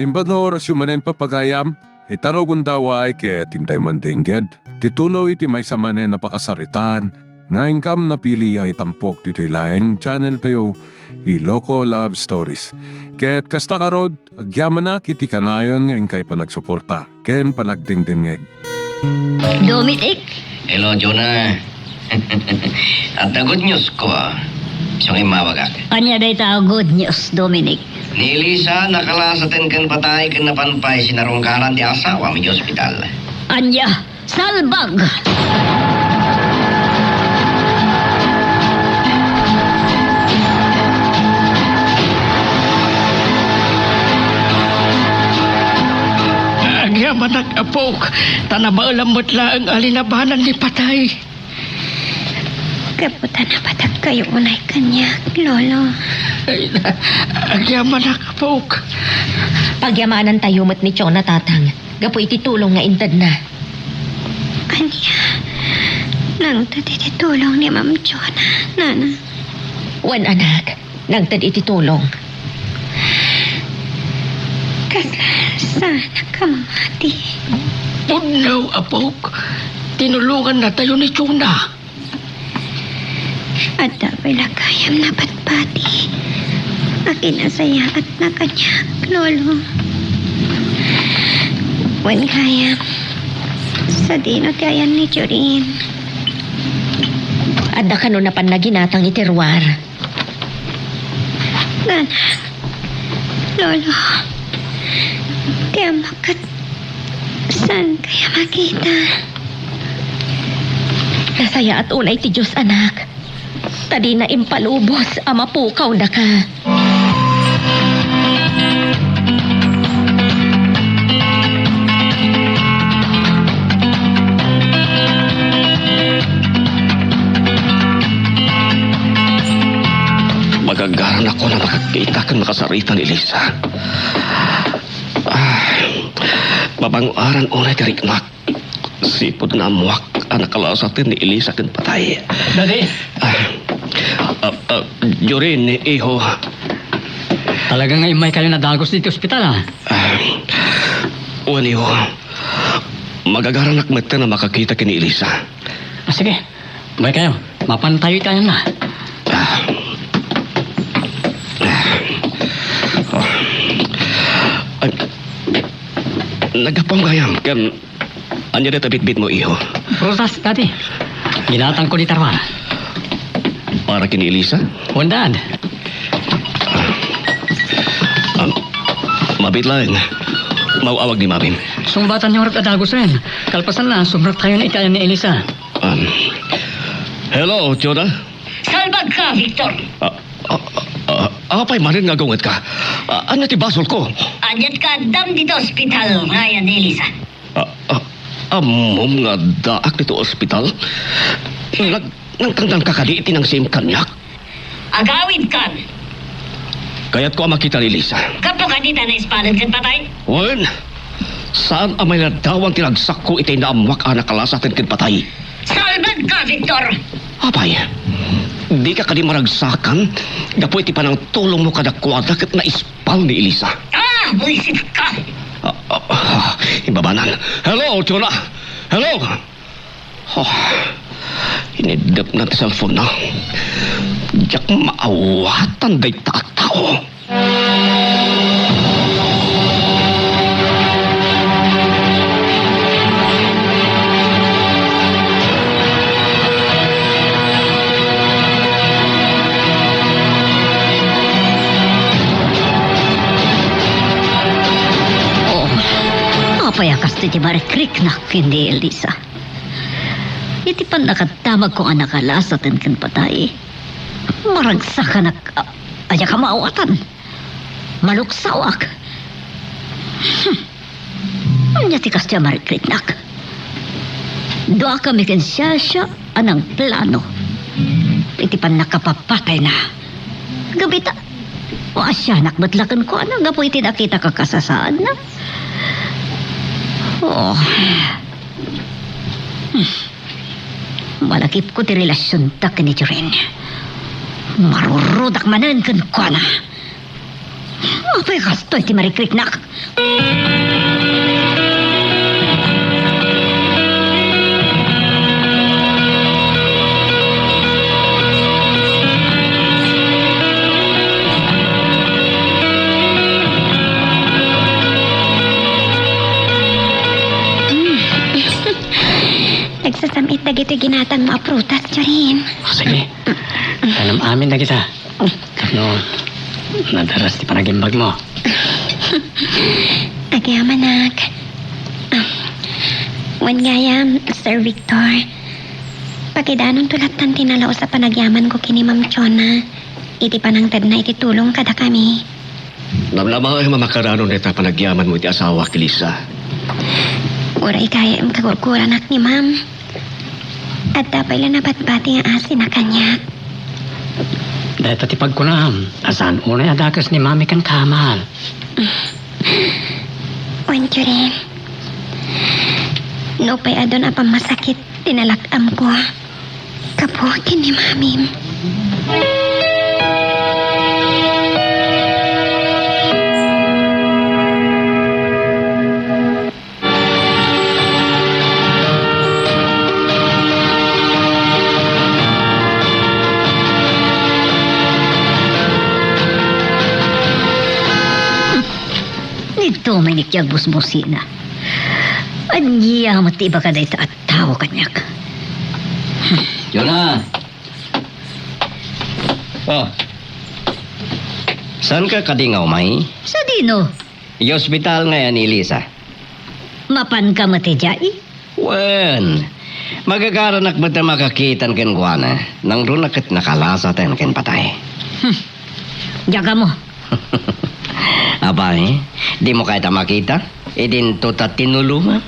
Limbador sumanen papagayam, itaro gundaway kaya tintay mandingged. Titulo iti may samanen napakasaritan, nga income na pili ay tampok dito laing channel kayo, Iloko Love Stories. Kaya't kasta karod, agyaman na kiti kanayon ngayon kay panagsuporta, ken panagdingdingeg. Dominic, Hello, Jonah. At the good news ko, siyang imawagak. anya day tao good news, Dominic. Ni Elisa, nakalasatin kan patay kan napanpay sinarungkaran ti asawa mi ospital. Anya, salbag! Agyaman nag-apok, tanabaalambot lang ang alinabanan ni patay. Kaputan na patag kayo unay kanya, Lolo. Ay, agyaman nag-apok. Pagyamanan tayo mat ni Chona tatang. Gapo iti tulong nga intad na. Anya, nang tatitulong ni Ma'am Jonah, Nana. Wan anak, nagtad iti tulong. Sana ka mamati. Punaw, apok. Tinulungan na tayo ni Chona. At dapat kayam na patpati. Akinasaya at nakanya, Lolo. Wan kayam. Sa dino tayan ni Jorin. Adda ka nun na panaginatang iterwar. Nana. Lolo. Tiyan makat. Saan kaya makita? Nasaya at unay ti Diyos anak. Tadi na impalubos ama pukaw na ka. Magagaran ako na makakita kan makasaritan ni Elisa. Mabanguaran unay tiriknak. Sipod na amuak ang nakalasatin ni Elisa kan patay. Dadi, Jorin, iho. talagang may kayo nadagos dito ospital ha? Uwan, iho. Magagaran akmat na makakita kini Elisa. Sige, may kayo. Mapantayo tayo na. Nagapamgayam kan anya dito bitbit mo, iho. Prusas, dati. Ginatang ko ni Tarwan. Para kini Elisa? Wandad. Mabit lang. Mauawag ni Mabim. Sumbatan niyo rin adagos rin. Kalpasan na, sumrat kayo na itayan ni Elisa. Hello, Jonah. Salbag ka, Victor! Apay manin nga gungat ka. Ano ti basol ko? Anyat ka dam dito ospital, ngayon ni Elisa. Amom nga daak dito ospital. Nagkandang kakadiitin ng same kanyak. Agawid kan! Kaya't ko ang makita ni Elisa. Kapo ka dita na ispalan kan patay? Wen, saan ang may nadawang tinagsak ko itay na amwak anak kalasatin kin patay? Salbag ka, Victor! Apay, di ka kadi maragsakan, gapo iti panang tulong mo kadakwada kat na ispal ni Elisa. Buisit ka! Ibabanan. Hello, Jonah. Hello. Inidap na ti cellphone na. Diyak maawatan day tao. Payakas ti marikrik na kindi Elisa. Iti pan nakatamag ko ang nakalasatan kan patay. Maragsa ka aya ka maawatan. Maluksawak. Anya ti kas ti marikrik nak. Doa kami kan siya anang plano. Iti pan nakapapatay na. Gabita. O asya nakbatlakan ko anang gapo iti nakita kakasasaan na. Malakip ko ti relasyon ta kanito rin. Marurudak manan kan ko na. Apay kasto iti marikriknak. Nagsasamit na gito ginatan mo aprutas, Jorin. Sige. Tanam amin na kita. Ano, nadaras ti panagimbag mo. Agyaman, wan gayam, Sir Victor. Pakidanong tulatan tinalaw sa panagyaman ko kini Ma'am Chona. Iti panangtad na iti tulong kada kami. Namlama ay mamakarano na ita panagyaman mo iti asawa kilisa. Uray kaya ang kagurkuranak ni Ma'am. At tapay lang nabatbati ang asin na kanya. Dahil tatipag ko na, asan unay adakas ni Mami kan kamal. Wan Jorin. Nupay adon apang masakit tinalakam ko. Kapukin ni Mami. Ito may nikyag busmusina. Anya matiba ka na ito at tao kanyak. Yona! Oh. Saan ka kadingaw, May? Sa dino, Yung ospital ngayon ni Lisa. mapan ka matijay? Wen, magagaranak ba na makakitan ken guana nang runakit nakalasa ten ken patay. Jaga mo. Abay, di mo kaya makita? Idin to ta tinulungan?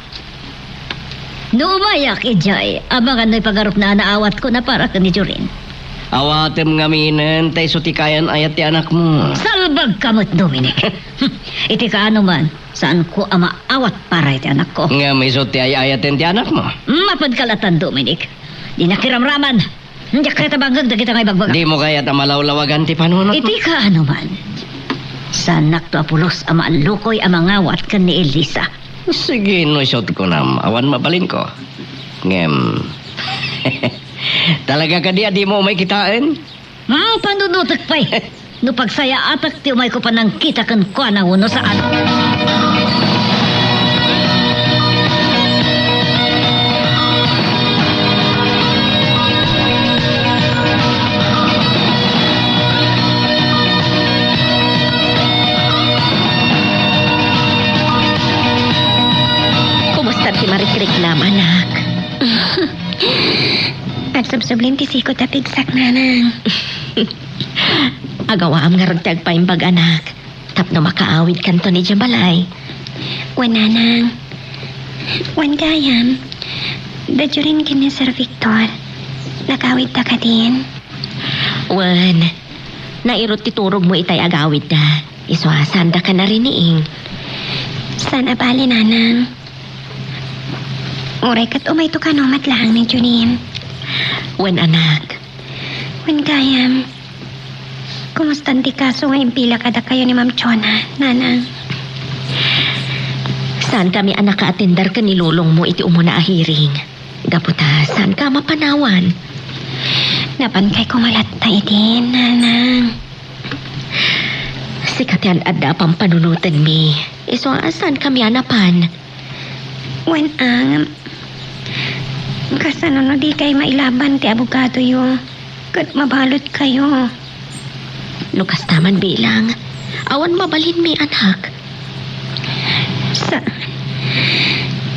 Nuumayak ijay, abangan na'y pagarup na naawat ko na para ka ni Jorin. Awatem nga minen, tay sutikayan ayat ti anak mo. Salbag kamot, Dominic. Iti ka ano man, saan ko ama awat para iti anak ko. Nga may suti ay ayaten ti anak mo. Mapadkalatan, Dominic. Di nakiramraman. Hindi ka tabanggag na kita may bagbaga. Di mo kaya tamalawlawagan ti panunot mo. Iti ka ano man. Sanak to apulos ama lukoy amangawat kan ni Elisa. Sige, no shot ko nam. Awan mabalin ko. Ngem. Talaga ka di mo may kitain? Panunutak pa'y. No pagsaya atak ti umay ko pa nang kita kan kwa na uno saan. Kumusta ti marikriklam, anak? Agsubsublin ti sikot at pigsak nanang. Agawaam nga ragtag pa imbag, anak. Tapno makaawid kanto ni Jabalay. Wan nanang. Wan gayam. Dadyo rin kini Sir Victor. Nakawid ta ka din. Wan, nairot ti turog mo itay agawid na. Isuasan da ka na rin niing. San abali nanang. Uray kat umay to kanomat lang ni Junin. Wan, anak. Wan gayam. Kumusta di kaso nga impila kada kayo ni Ma'am Chona, nanang? Saan kami anak ka-atendar ka nilulong mo iti umuna ahiring? Gaputa, saan ka mapanawan? Napan kay kumalat ta itin, nanang. Sikatian adda pang panunutan mi. Iso asan kami anapan? Wan ang... Kasano no di kay mailaban ti abogado yo. Kat mabalot kayo. Lukas taman bilang. Awan mabalin mi, anak. Saan?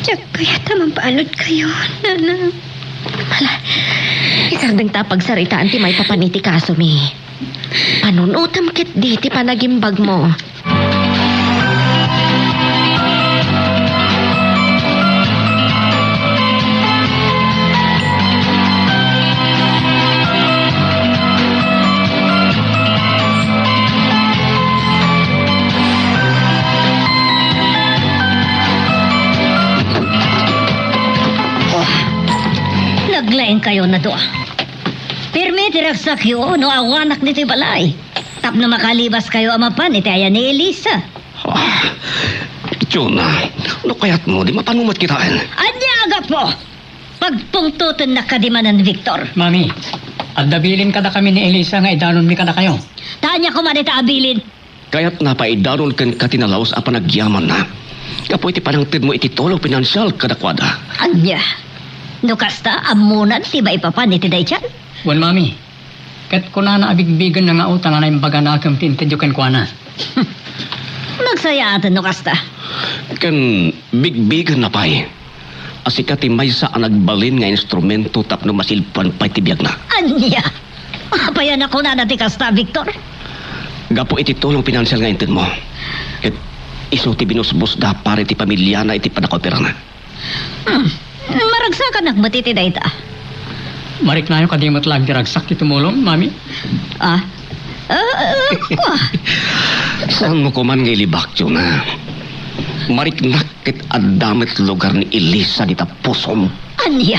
Tiyak kaya tamang paalot kayo, nanang. Hala, isardeng tapag saritaan ti may papaniti kaso mi. Panunutam kit di ti panagimbag mo. Naglaeng kayo na doa. Pirmi tiragsak yun, no awanak nito balay. Tapno makalibas kayo amapan, iti ayan ni Elisa. Jonah, ano kaya't mo? Di mapanumot kitaan. Anya agap mo! Pagpungtutin na kadimanan, Victor. Mami, at dabilin kada kami ni Elisa nga idanon mi kada kayo. Tanya ko man ita abilin. Kaya't napaidaron ken katinalaos a panagyaman na. Kapoy ti panangtid mo iti tolo pinansyal kadakwada. Anya. Nukasta, amunan, tiba ipapan iti daychan. Wan mami, kat ko na naabigbigan na nga utang na imbaga na akong tintidyo ken kuana. Magsaya atan nukasta. Ken bigbigan na pay. Asika ti maysa ang nagbalin nga instrumento tapno masilpan pa'y tibiyag na. Anya. Apayan ako na nati kasta, Victor. Gapo iti tulong pinansyal nga intin mo. Ket iso ti binusbus da pare ti pamilya na iti panakopera na. Maragsakan nagmatiti na ita. Marik na yung kadimot lang diragsak ti tumulong, mami. Saan mo kuman nga ilibak, Jonah? Mariknak ket adamit lugar ni Elisa dita pusom. Anya.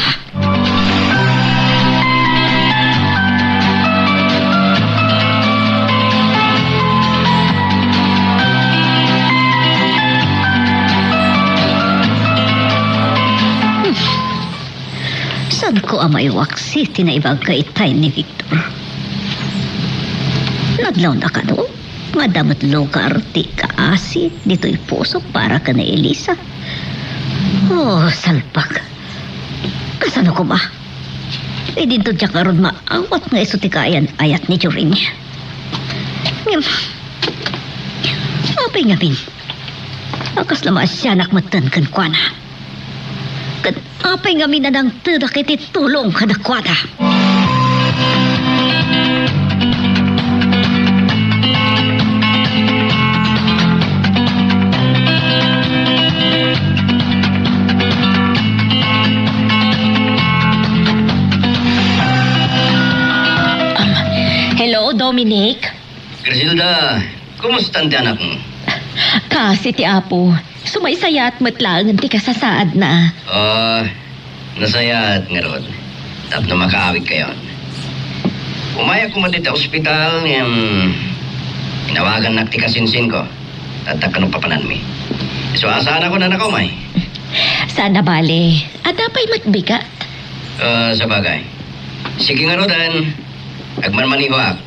Saan ko amay waksi tinaibag kaitay ni Victor? Naglaw na ka no? Madamat lugar ti kaasi dito'y puso para ka na Elisa. Oh, salpak. Kasano ko ba? E dito dya karon maawat nga iso ti kaayan ayat ni Jorin. Apay nga bin. Akas lama asyanak matan kan kuana. Kat apay nga min na nang tidak iti tulong kadakwada. Hello, Dominic? Griselda, kumusta ang anak mo? Kasi ti Apo, sumaysayat matlang ti kasasaad na. Nasayat nga ron. Tapno makaawit kayo. Umaya ko matita ospital ng inawagan na ti kasinsin ko. At takanong papanan mi. So asaan ako na nakamay? Sana bale, at apay matbigat. Sa bagay. Sige nga rodan. Agmanmaniho ako.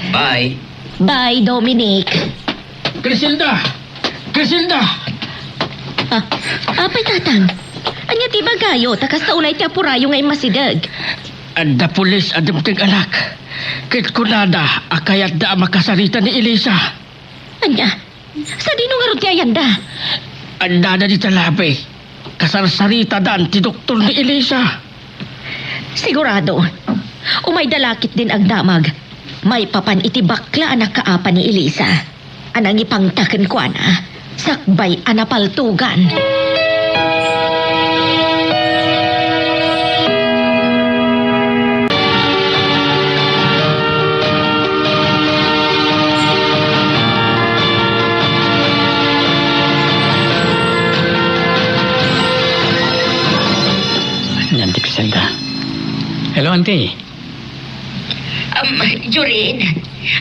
Bye. Bye, Dominic. Griselda! Griselda! Apay tatang, anya ti bagayo, takas taulay ti apurayo ngay masidag. Adda pulis adamtig anak. Kit kunada, akayat da makasarita ni Elisa. Anya, sa dino nga ron ti ayanda? Anda na di talabi. Kasarsarita dan ti doktor ni Elisa. Sigurado, umay dalakit din agdamag. May papan iti bakla anak kaapa ni Elisa. Anang ipangtaken ko ana, sakbay anapaltugan. Nanti Griselda. Hello, auntie. Jorin,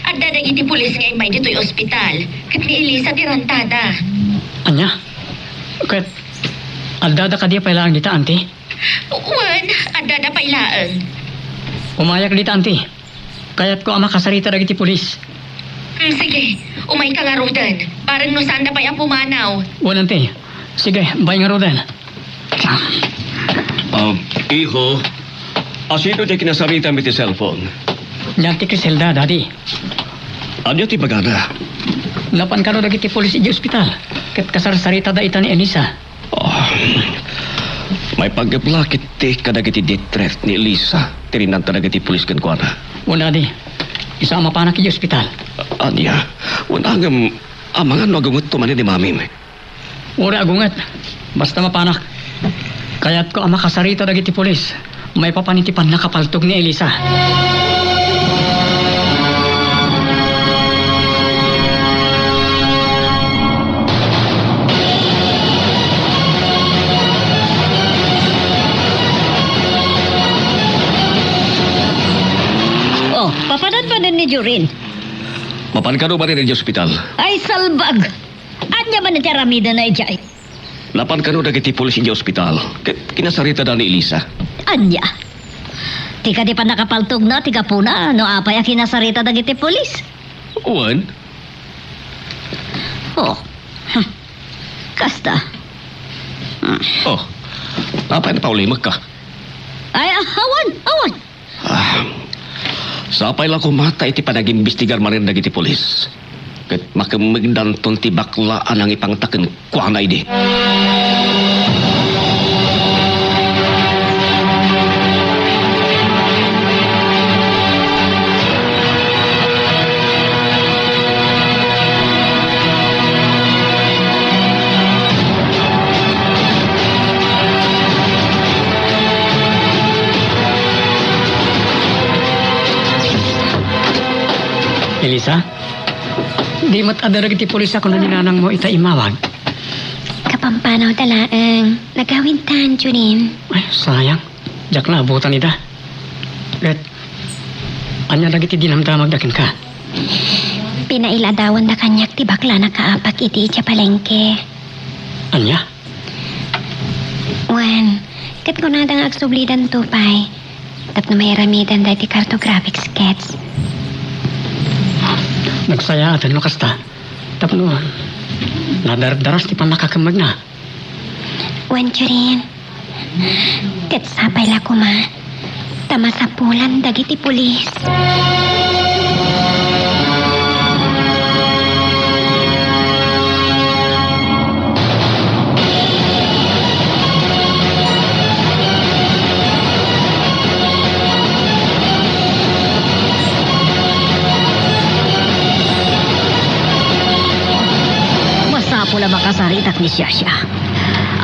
adda na iti pulis nga imay dito'y ospital. Kat ni Elisa tirantada. Anya? Kat, aldada ka di pailangan dita, auntie? Uwan, adda na pailaang. Umayak dita, auntie. Kaya't ko ama kasarita dagiti pulis. Sige, umay ka nga rodan. Parang no saan na pa'y ang pumanaw. Wala, auntie. Sige, bay nga rodan. Iho, asino di kinasarita mi ti cellphone? Nanti Griselda, daddy. Ano ti bagada? Lapan ka ro dagiti pulis iti ospital. Kat kasarsarita da ita ni Elisa. May paggablakit ti kadagiti detret ni Elisa. Tirinanta dagiti pulis kan kuana. Wala, daddy. Isama pa na iti ospital. Anya, wala nga amangan no agungot tumanin ni mamim. Wala agungat. Basta mapanak. Kaya't ko ama kasarita dagiti pulis. May papanitipan na kapaltog ni Elisa. Oh, papanan pa ni Jorin. Mapan ka ba rin di ospital? Ay, salbag! Anya man na tiyaramida na ijay? Napan ka dagiti pulis di ospital. Kinasarita da ni Elisa. Anya? Tika di pa nakapaltog na, tika po na, no apay a kinasarita dagiti polis. Uwan? Oh, kasta. Oh, napay na paulimag ka. Ay, awan! Sapay lang kumata iti panag-imbestigar marin dagiti polis. Kat makamagdanton ti baklaan ang ipangtaken kuana idi. Elisa? Di mat adara iti pulis ako na ninanang mo ita imawag. Kapampanaw dalaang. Nagawintan, Junin. Ay, sayang. Diyak na abutan ida. Ret, anya dagiti dinamdamag dakin ka. Pinailadawan na kanyak ti bakla na kaapak iti itya palengke. Anya? Wan, kat ko na dang agsublidan tupay. Tap na may ramidan dahil ti cartographic sketch. Nagsaya atan no kasta. Tapno, nadardaras ti panakakamag na. Wan, Junin. Kat sapay la kuma. Tamasapulan dagiti pulis. Pula makasaritak ni Siyasya.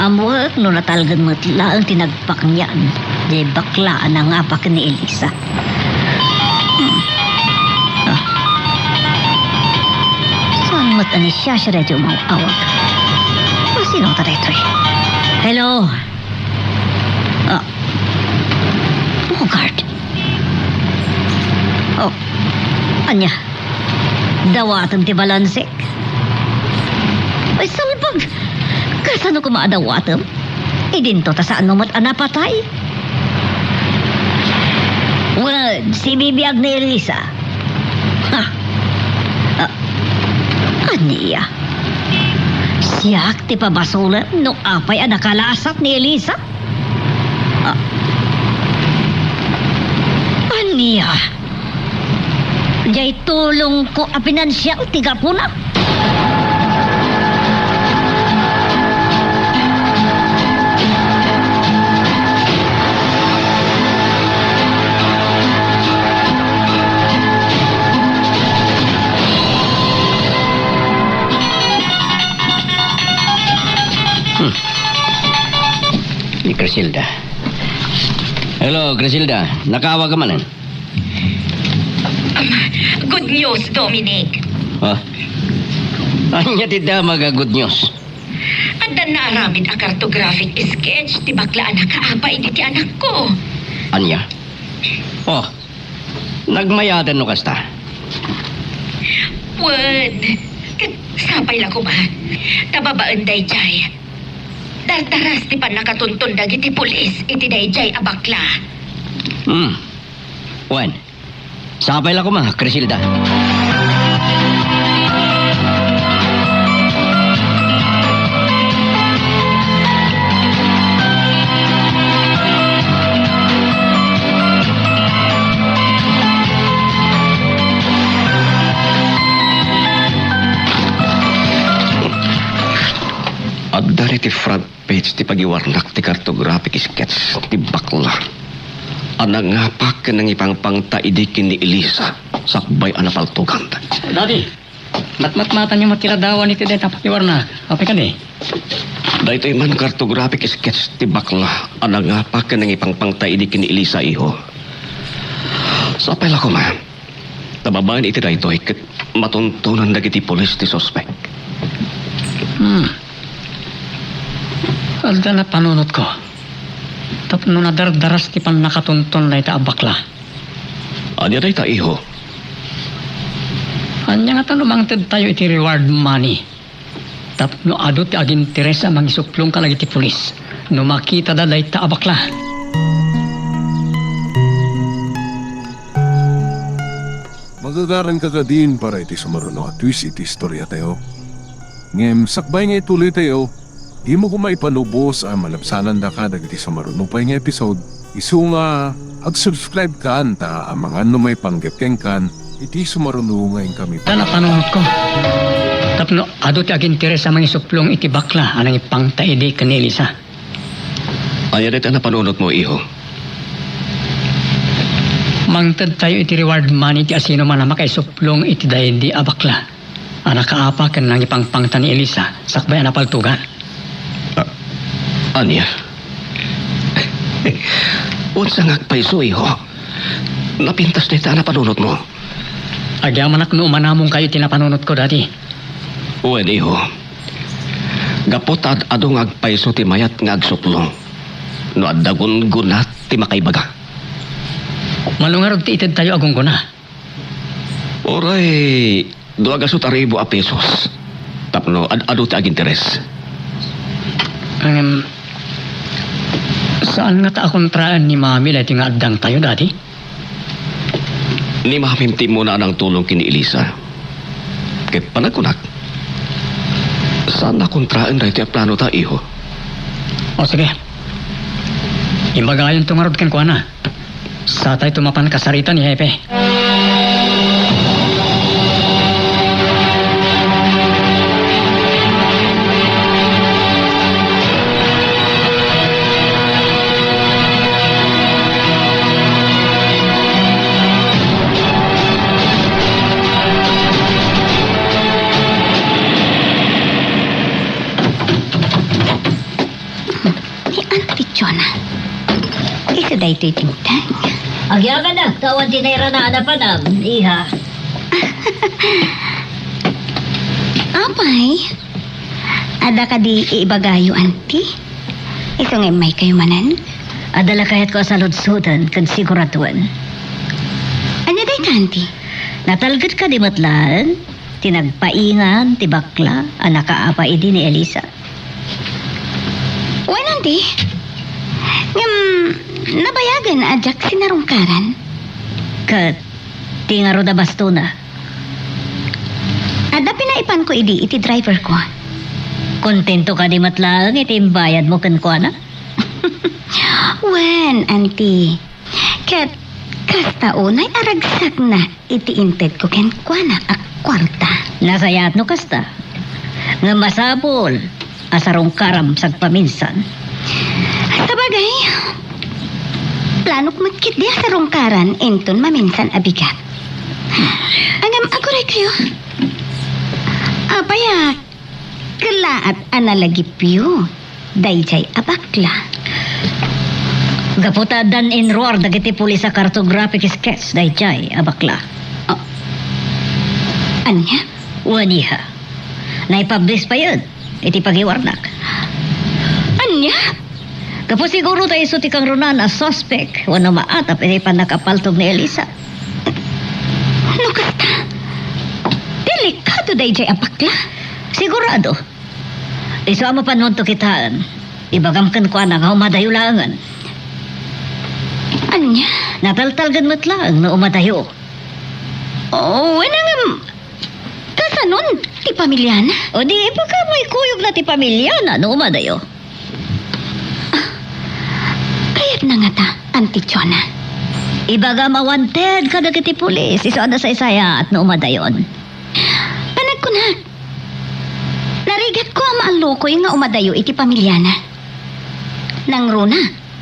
Amot no natalgan matla ang tinagpak niyan. Di baklaan ang apak ni Elisa. Saan mata ni Siyasya radyo mga awag? O sino ta rito eh? Hello? Guard. Oh, anya? Dawatan ti balansik. Ay, salbag! Kasano ko maadawatam? Idinto ta saan mamat anapatay? Well, si bibiyag ni Elisa. Ha? Aniya? Siyak ti pabasulan no apay anakalasat ni Elisa? Aniya? Jay tulong ko a pinansyal tiga puna? Ni Griselda. Hello, Griselda. Nakaawa ka manan? Good news, Dominic. Ha? Anya ti maga good news. Andan na aramid ang cartographic sketch ti baklaan na kaapay di ti anak ko. Anya? Oh, nagmayadan no kasta. Word. Sapay lang ko ba? Tababaan day jay. Dardaras ti pan nakatuntun dagiti pulis iti day jay abakla. Wan. Sapay lang ko Griselda. At dari ti front page ti pagiwarnak ti cartographic sketch ti bakla. Anang ngapak ng ipangpangta idikin ni Elisa sakbay anapaltugan. Daddy, matmatan niyo matiradawan iti deta pakiwarna. Apay ka ni? Dahito man cartographic sketch ti bakla. Anang ngapak ng ipangpangta idikin ni Elisa iho. Sapay lang ko Tababayan iti dahito ikit matuntunan dagiti polis ti suspect. Alda na panunot ko. Tapno na dardaras ti pan nakatuntun na ita abakla. Anya day ta iho. Anya nga tanumangtad tayo iti reward money. Tapno adot ti agin Teresa mangisuplong kalag iti pulis. No makita daday ta abakla. Magagaran ka ka din para iti sumaruno at twist iti istorya tayo. Ngem, sakbay nga ituloy tayo, di mo kumay panubos ang malabsanan da ka dagiti sumaruno pa nga episode. Isu nga, ag-subscribe ka anta ang mga numay panggapkeng kan, iti sumaruno ngayon kami. Napanunod ko. Tapno adot ti agin Teresa mangisuplong iti bakla anang ipangtaidi kan ni Elisa. Ayan ito na panunod mo, iho. Mangtad tayo iti reward money ti asino man na makaisuplong iti daydi abakla. Anak kaapa kan nang ipangpangta ni Elisa sakbay anapaltugan. Anya? Unsa nga paiso, iho? Napintas na ito na panunod mo. Agyaman ak no manamong kayo tinapanunot ko dati. Uwan, iho. Gapot adong agpaiso ti mayat nga agsuplong. No adagon gunat ti makaibaga. Malungarod ti ited tayo agong kuna. Oray, 2,000 a pesos. Tapno, ado ti aging interes. Saan nga ta akontraan ni Mami dati nga addang tayo dati? Ni mahamimti mo na ang tulong kini Elisa. Kaya panagunak. Saan na kontraan dahil ang plano ta, iho? O sige. Imbagayon tumarod kan kuha na. Sa tayo tumapan kasarita ni Hepe. Ni Auntie Chona. Ito dahi ito'y tingtang. Agyagan na, kawan tinayra na anapanam, iha. Apay? Ada ka di iibagayo, Auntie? Ito nga may kayo manan? Adala kahit ko sa lutsudan, kan siguratuan. Ano dahi ka, Auntie? Natalgad ka di matlaan, tinagpaingan, tibakla, anak kaapa idi ni Elisa. Wala, Auntie. Nabayagan ajak sinarungkaran. Kat, tingaro da bastuna. Ada pinaipan ko iti driver ko. Kontento ka di matlaan, itimbayad mo kan kuha na? Wen, Auntie. Kat, kasta unay aragsak na iti inted ko ken kuana ak kwarta. Nasayat no kasta. Nga masabol, asarong karam sagpaminsan. Sabagay, plano ko magkit diya sa rungkaran enton maminsan abigat. Angam aguray kayo. Apaya, kalaat analagipyo. Dayjay abakla. Gaputa dan enroar dagiti pulis sa cartographic sketch dayjay abakla. Anya? Waniha. Naipublish pa yun. Iti pagiwarnak. Anya? Kapo siguro tayo isuti kang runan as suspect. Wano maatap iti panakapaltog ni Elisa. No kasta? Delikado dayjay abakla. Sigurado. Iso mo panon to kitaan. Ibagam kan ko na nga umadayulangan. Anya? Nataltalgan mo't lang na umadayo. Oh, anang kasanon, ti pamilyana? O di, baka may kuyog na ti pamilya na no umadayo. Kayat na nga ta, Auntie Chona. Ibaga mawanted ka na kiti pulis. Iso ada sa isaya at no umadayon. Panag ko na. Narigat ko ang maalukoy nga umadayo iti pamilyana. Nang runa,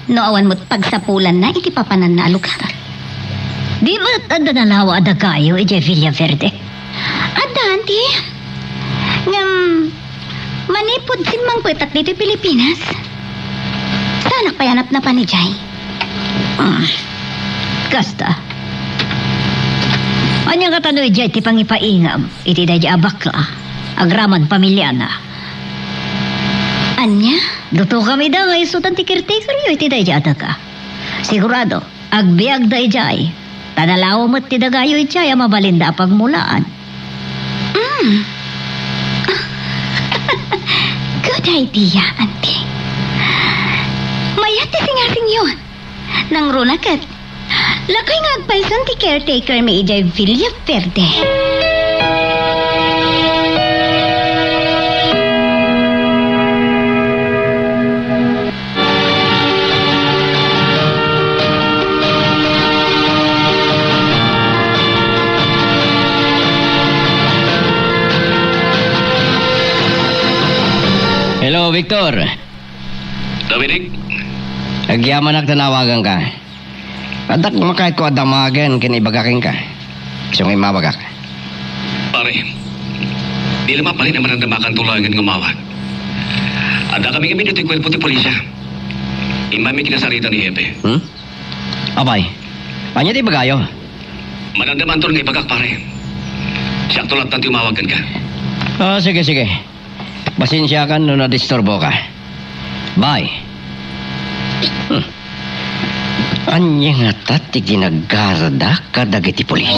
no awan mo't pagsapulan na iti papanan na lugar. Di ba't anda nalawa ada kayo ije Villaverde? Ada, Auntie. Ngam, manipod sin mang petak dito Pilipinas. Sana payanap na panijay. Kasta. Anya nga tanoy ije ti pangipaingam. Iti dahi abakla. Agraman pamilyana. Anya? Duto kami da nga isutan ti caretaker iti dahi ada ka. Sigurado, agbiag da ijay. Tanalaw mo't ti dagayo ijay ang mabalinda pagmulaan. Good idea, auntie. Mayat ti singasing yun. Nang runakat. Lakay nga agpaisan ti caretaker may ijay Villa Verde. Hello, Victor. Dominic, Agyaman ak tanawagan ka. Adak makait ko adamagan kinibagaking ka. Gusto nga mabagak. pare. Di naman pa rin naman ang damakan tulangan ngumawag. Ada kami dito yung kwelpo ti polisya. Imami kinasarita ni Hepe. Abay, panya di bagayo. Manandaman to nga ibagak pare. Siya tulat tanti umawagan ka. Oh, sige. Pasensya ka no na-disturbo ka. Bye. Anya nga tati ginagarda kadagiti polis.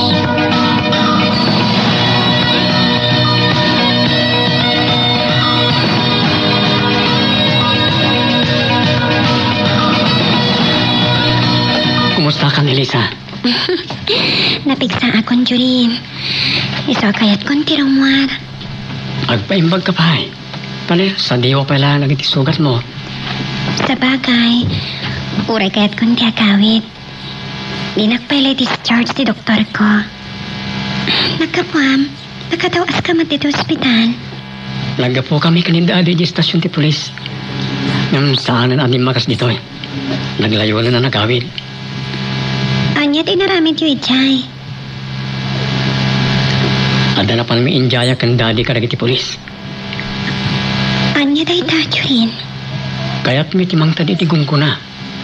Kumusta ka, Elisa? Napigsa akong jurin. Iso kayat kong tirumwar. Agpaimbag ka pa eh. Palir, sa diwa pala nagitisugat mo. Sa bagay, uray kayat kong tiagawit. Di nagpala discharge si doktor ko. Nagkapuam, nakatawas ka mat dito ospital. Laga po kami kaninda di stasyon ti polis. Ngam saan na aning makas dito eh. Naglayo na nagawid. Anya di naramit yu ijay. Ada na pa namin injaya kan dadi ka ti polis. Anya day tajurin. Kaya't may timang tadi tigong ko na.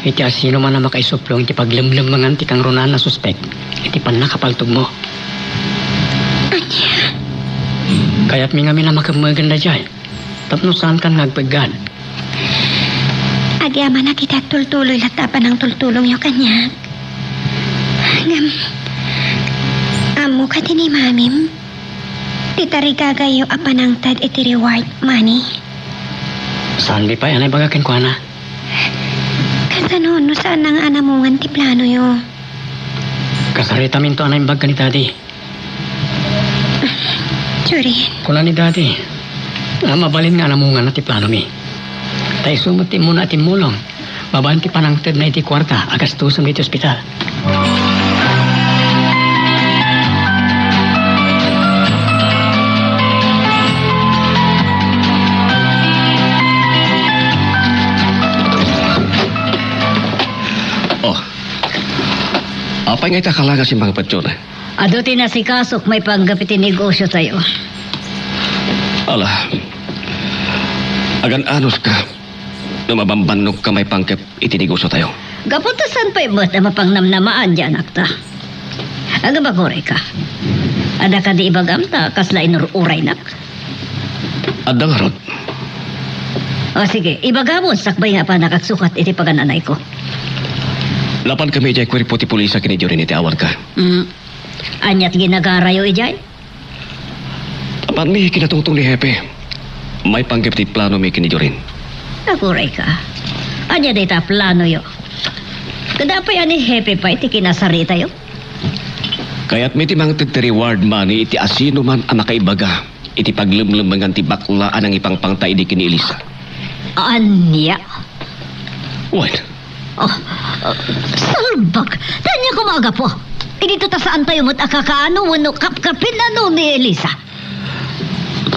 Iti asino man na makaisuplong iti paglimlim mangan ti kang runan na suspek. Iti pan nakapaltog mo. Anya, Kaya't may nga na makamaganda dyan. Tapno saan kang nagpaggan. agyaman na kita tultuloy latapan ng tultulong yu kanya. Amo ka ni mamim. Titari kagayo apanangtad iti reward money. Saan di pa yan ay bagakin ko na. Kasano no saan nang anamungan ti plano yo? Kasarita minto anay bag ka ni dadi. Jurin, Kuna ni dadi. Mabalin nga namungan na ti plano mi. Tay sumuti mo na ti mulong. Babanti pa ng ted na iti kwarta. Agastusan dito ospital. Oh. Apa nga itakalaga si mga patsyon eh? Ado tinasikasok may panggapitin negosyo tayo. Ala. Agan-anos ka. Lumabambanok ka may pangkep itinigusyo tayo. Gaputasan pa ibot na mapangnamnamaan dyan, akta. Aga ba kore ka? Ada ka di ibagam ta kasla inururay nak. Adang harot. O sige, ibagamos sakbay nga pa nakagsukat iti pagananay ko. Lapan kami jay kwerpo ti pulisa kinidyo rin iti awar ka. Anyat ginagarayo ijay? Apan mi kinatungtong ni Hepe. May pangkep ti plano mi kinidyo rin. Nakuray ka. Anya data plano yo. Kadapay ani hepe pa iti kinasarita yo. Kaya't may timang ti reward money iti asino man ang makaibaga. Iti paglimlimangan ti baklaan ang ipangpangta idi kini Elisa. Anya? What? Salbag! Tanya kumaga po. Dito ta saan tayo mo't akakaano mo no kapkapin ano ni Elisa?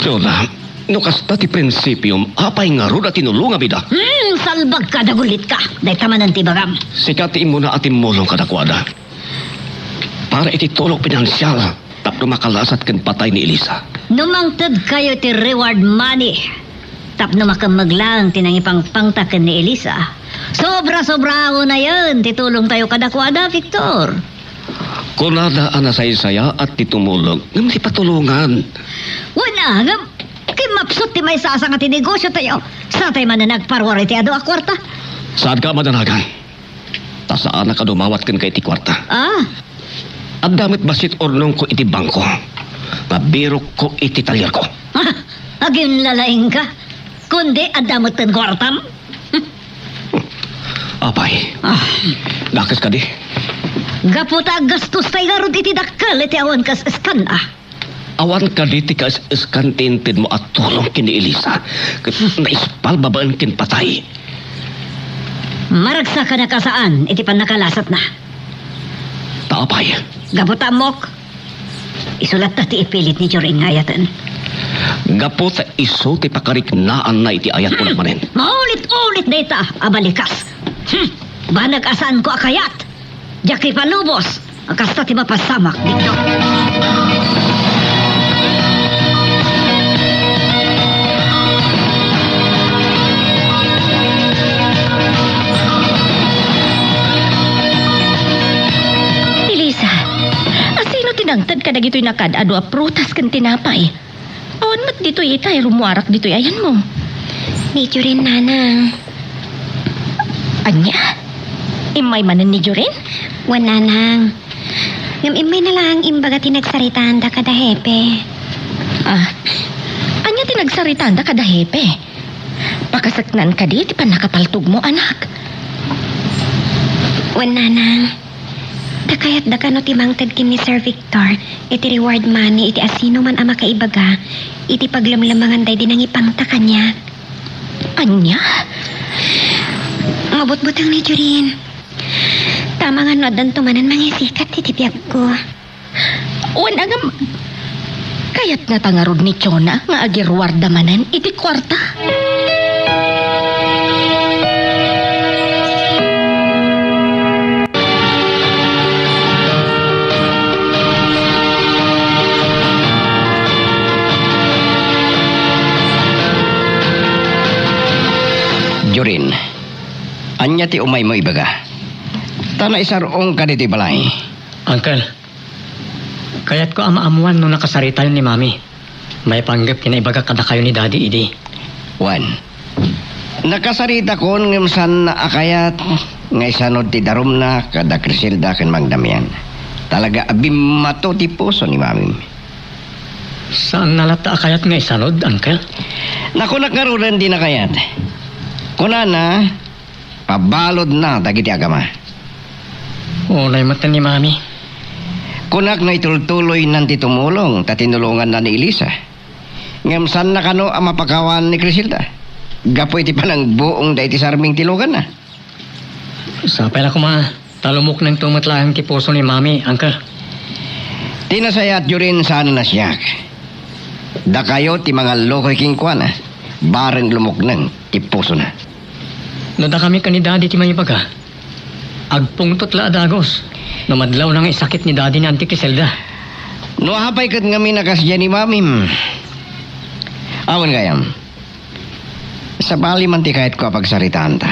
Jola, no kasta ti prinsipyum, apay nga ro na tinulunga bida. Salbag ka, dagulit ka. Dahil tamanan ti bagam. Sikatiin mo na ating mulong kadakwada. Para iti tulong pinansyal, tapno makalasat kan patay ni Elisa. Numangtad kayo ti reward money. Tapno makamaglang tinangipang pangtakan ni Elisa. Sobra-sobra ako na yan. Titulong tayo kadakwada, Victor. Kunada anasay-saya at titumulong, ngam ti patulungan. Wala nga. Kay mapsot ti may sasang at negosyo tayo. Sa tayo man na nagparwari ti ado a kwarta. Saan ka madanagan? Ta saan nakadumawat kan kay ti kwarta? Ah, At damit basit ornong ko iti bangko. Mabiro ko iti talyar ko. Agin lalaing ka. Kundi adamot kan kwartam. Apay, Ah, dakas ka di. gaputa gastos tayo garod iti dakkel iti awan kas eskan ah. Awan ka di ti iskantintin mo at tulong kini Elisa. Naispal babaan kin patay. Maragsa ka na kasaan iti pan nakalasat na. Taapay, Gaputa mok. Isulat na ti ipilit ni Joring ngayatan. gapot iso ti pakarik naan na iti ayat ko nagmanin. Maulit-ulit na ita, abalikas. Banag asaan ko akayat. Jaki palubos. Akasta ti mapasamak dito. Elisa, asino tinagtad ka na gito'y nakadado a prutas kan tinapay? Awan mat dito'y itay rumuarak dito'y ayan mo. Medyo rin, nanang. Anya? Imay manan ni Jorin? Wan, nanang. Ngam imay na lang imbaga tinagsaritaan da kada hepe. Ah, anya tinagsaritan da kada hepe. Pakasaknan ka di, ti pa nakapaltog mo, anak. Wan, nanang. Dakayat da kano timangtad kin ni Sir Victor, iti reward money, iti asino man ama kaibaga, iti paglamlamangan day din ang ipangta kanya. Anya? Mabut-butang ni Jurin. Tama nga no, adan tumanan mangisikat iti biyag ko. Wan agam... Kayat nga tangarod ni Chona nga agirwarda manan iti kwarta. Jorin, anya ti umay mo ibaga. Tana isarong ka diti balay. Uncle, kaya't ko amaamuan nung nakasarita yun ni Mami. May panggap kinaibaga kada kayo ni Daddy Idi. Juan, nakasarita ko ng san na akayat ngay sanod ti darum na kada Criselda kan Magdamian. Talaga abim mato ti puso ni Mami. Saan nalata kayat nga isanod, Uncle? Naku nakaruran din na kayat. Kuna na, pabalod na dagiti agama. Unay mata ni Mami. Kunak na itultuloy nanti tumulong tatinulungan na ni Elisa. Ngam san na kano ang mapakawan ni Criselda. Gapoy ti palang buong da iti sarming tilugan na. Sapay na ko talumok ng tumatlahan ki puso ni Mami, Uncle. Tinasayat yun rin sana na siyak. Da kayo ti mga lokoy kingkwana. Bareng lumok nang ti puso na. Nada kami ka ni Daddy ti may baga. Agpungtot la adagos. Namadlaw nang isakit ni Daddy ni Auntie Criselda. No hapay kat nga minakasya ni Mamim. Awan gayam. Sa bali man ti kahit ko pagsaritaan ta.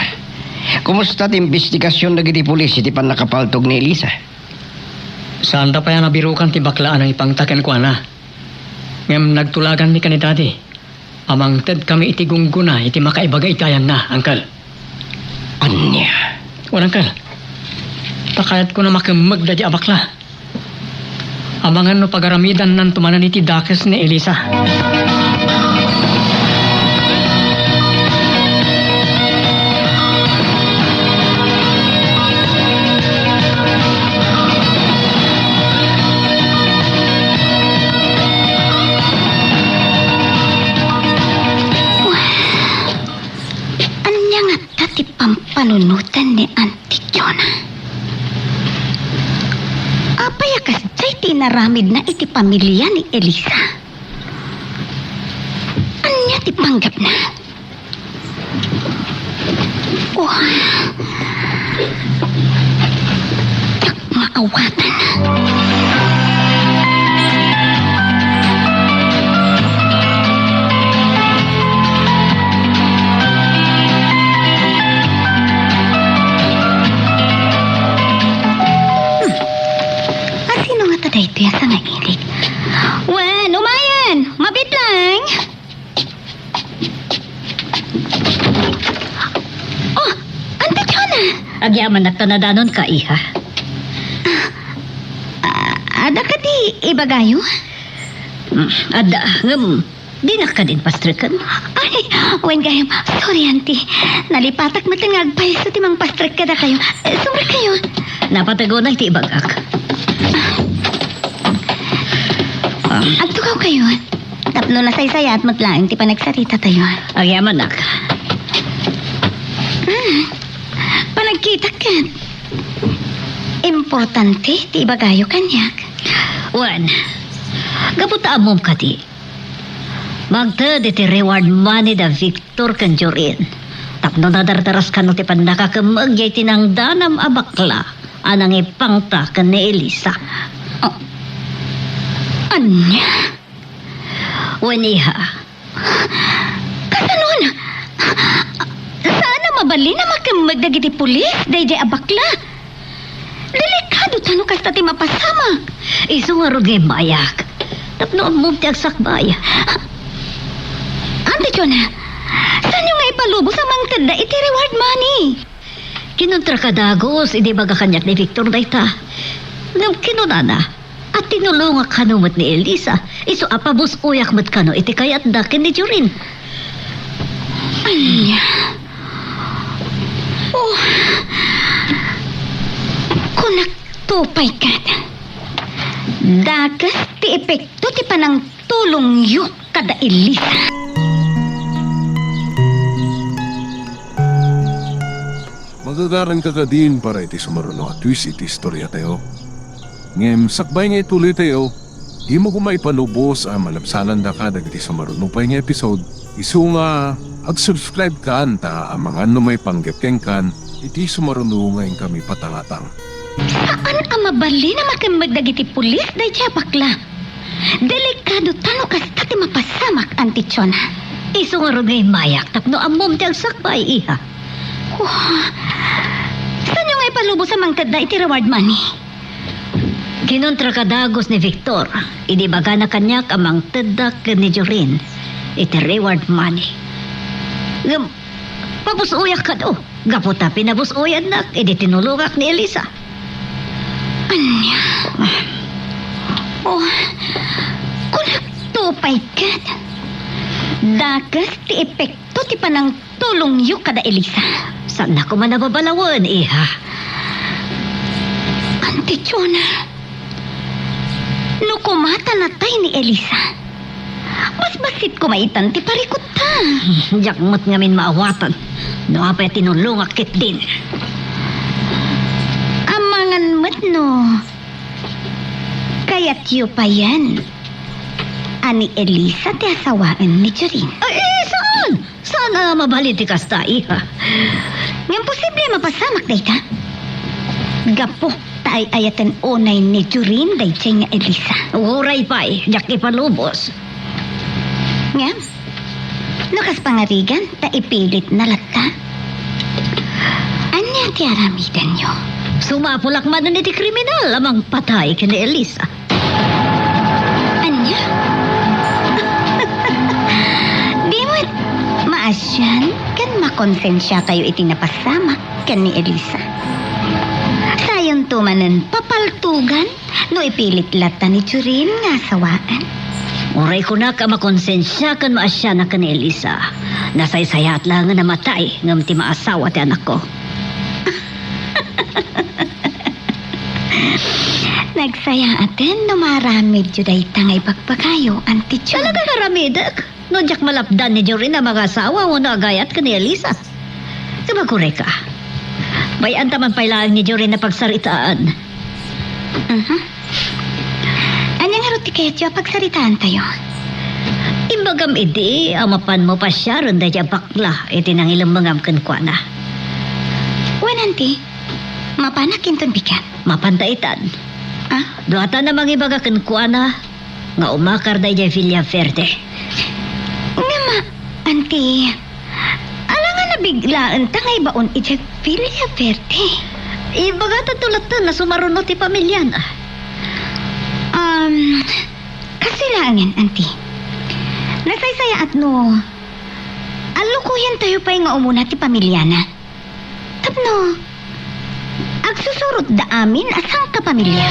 Kumusta ti investigasyon dagiti pulis iti pan nakapaltog ni Elisa? Saan ta pa yan nabirukan ti baklaan ang ipangtaken ko na? Ngam nagtulagan mi ka ni Daddy. Amang ted kami iti gungguna iti makaibaga itayan na, Uncle. Anya? Walang Uncle. Pakayat ko na makimagda di abakla. Amangan no pagaramidan nan tumanan iti dakes ni Elisa. Anya nga dati pampanunutan ni Auntie Chona. Apayakas jay tinaramid na iti pamilya ni Elisa. Anya ti panggap na. Oh. Tak maawatan. Asino nga taday ito sa nga ilik? Wen, umayan! Mabit lang! Oh, Auntie Chona! Agyaman na tanadanon ka, iha. Ada ka di ibagayo? Ada, di na ka din pastrikan. Ay, wen gayam. Sorry, auntie. Nalipatak matangag pa sa timang pastrik kada kayo. Sumra kayo. Napatago na iti ibagak. Ang tukaw kayo. Tapno na saysaya at matlaing ti pa nagsarita tayo. Agyaman nak. Panagkita ka. Importante, ti ibagayo kanyak. Wan, gaputa amom ka di. Magta di ti reward money da Victor Kanjurin. Tapno na dardaras ka no ti pan nakakamag yay tinang danam abakla anang ipangta ka ni Elisa. Anya? Waniha, Kasanon? Sana mabali na makamagdagiti pulis, dayjay abakla. Delikado tano kasta ti mapasama. iso nga rugay mayak. Tapno amom ti agsakbay. Ante Chona, saan yung nga ipalubo sa mangtad na iti reward money? Kinuntra ka dagos, hindi baga kanyak ni Victor dayta. Ngam kinunana, at tinulunga kanumot ni Elisa. Iso apabus uyak mat kano iti kayat dakin ni Jurin. Anya? Oh. Kunak tupay ka. Dagas ti epekto ti panang tulong yuk kada Elisa. Magagaran ka ka din para iti sumaruno at twist iti istorya tayo. Ngem, sakbay nga ituloy tayo. Di mo kumaipanubos ang malapsalan da ka dagiti sumaruno pa nga episode. Isu nga, ag-subscribe ka anta ang mga ano may panggapkeng kan, iti sumaruno ngayon kami patangatang. Saan ang mabali na makamagdagiti pulis day siya bakla? Delikado tano kasta ti mapasamak, Auntie Chona. Iso nga rugay mayak, tapno amom ti agsakbay iha. Saan yung nga ipalubo sa mangtad na iti reward money? Kinuntra ka dagos ni Victor. Idi baga na kanyak amang tedak ni Jorin. Iti reward money. Ngam, pabusuyak ka do. Gaputa pinabusuyan nak, idi tinulungak ni Elisa. Anya? Oh, kunak tupay ka. Dagas ti epekto ti panang tulong yu kada Elisa. Saan na ko man nababalawan, iha? Auntie Chona, no kumata na tayo ni Elisa, mas basit kumaitan ti parikot ta. Yakmat ngamin maawatan. No apay tinulungak kit din. Amangan mat no. Kaya't yu pa yan. Ani Elisa ti asawaan ni Jorin. Ay, saan? Saan na mabalit ti kasta, iha? Ngayon posible mapasamak day ta. Gapo tayo ayatan unay ni Jorin day siya nga Elisa. Uray pa'y, yak ipalubos. Ngayon, nakas pangarigan ta ipilit na lata. Anya ti aramidan nyo? Sumapulak man na ti kriminal amang patay kini Elisa. Anya? Di mo maasyan kan makonsensya kayo iti napasama kan ni Elisa. Sayon tumanan papaltugan no ipilit lata ni Churin nga sawaan. Uray ko na ka makonsensya kan maasya na kani Elisa. Nasaysayat lang nga namatay ngam ti maasawa ti anak ko. Nagsaya atin no maramid juday tangay pagpakayo, Auntie Chon. Talaga karamidak. No jak malapdan ni Jorin na mga asawa mo na agayat ka ni Elisa. Sumagure ka. Bayan taman pailaan ni Jorin na pagsaritaan. Anyang haruti kayo tiyo pagsaritaan tayo? Imbagam idi, amapan mo pa siya ron dahil bakla. Iti nang ilang mangam kankwana. Wan, Auntie. Mapanakin ton bikan. Mapantaitan. Ah? Duhata na mga ibaga kankwana. Nga umakar dahil Villa Verde. Nga ma, Auntie. Alangan na biglaan tangay baon iti Villa Verde. Ibaga tatulatan na sumarunot ti pamilya na. Kasilangan, Auntie. Nasaysaya at no. Alukuyan tayo pa nga umuna ti pamilya na. Tapno, agsusurot da amin asang kapamilya.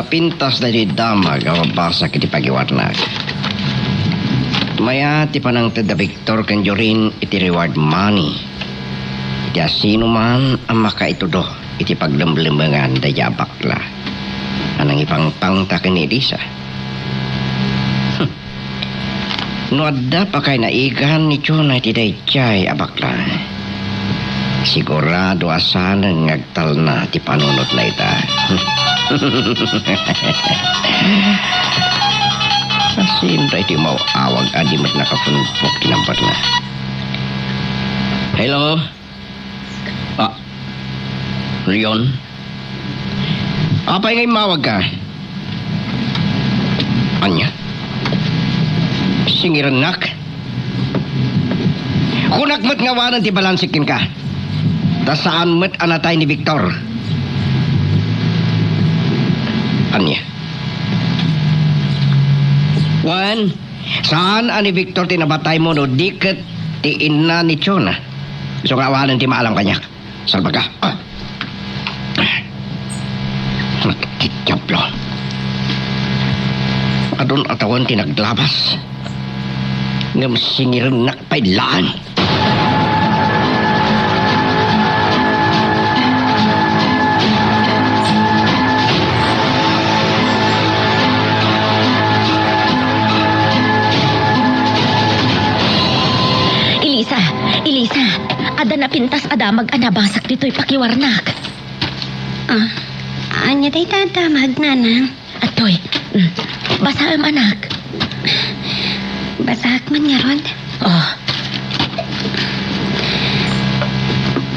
napintas na di damag ang basa kiti pagiwarnag. Maya ti panang Ted Victor kan Jorin iti reward money. Iti sino man ang makaitudo iti paglemlemengan da bakla. Anang ipangpangta ni Elisa. No adda pa kay naigan ni Chona iti dayjay abakla. Sigurado asan ngagtal na ti panunot na ita. Asin tayo ti mauawag adi mat nakapunpok tinampat na. Hello? Leon? Apay ngay mawag ka? Anya? Singiranak? Kunak mat ngawanan ti balansikin ka. Ta saan mat anatay ni Victor? Anya? Juan, saan ani Victor tinabatay mo no diket ti ina ni Chona? So ngawanan ti maalam kanyak. Salba ka. Nakikitiyablo. Adon atawan tinaglabas. Ngam singirin nakpailaan. Elisa, ada na pintas adamag anabasak dito'y pakiwarnak. Anya day tatamag, nanang. Atoy, basaam anak. Basak man nga, Rod. Oh,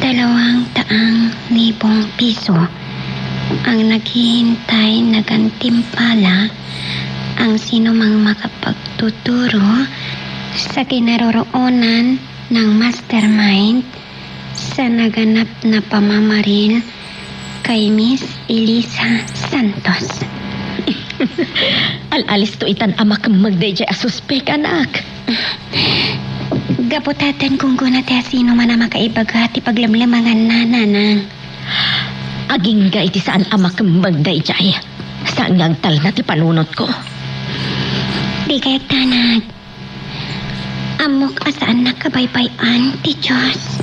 200,000 piso ang naghihintay na gantimpala ang sino mang makapagtuturo sa kinaroroonan ng mastermind sa naganap na pamamaril kay Miss Elisa Santos. alalis to itan amak magdayjay asuspek anak. Gaputatan kung guna te sino man na makaibagati paglamlamangan na, nanang. Aging ga iti saan amak magdayjay. Saan ngagtal na ti panunot ko. Di kayak tanag. Amok asaan nakabaybayan ti Diyos.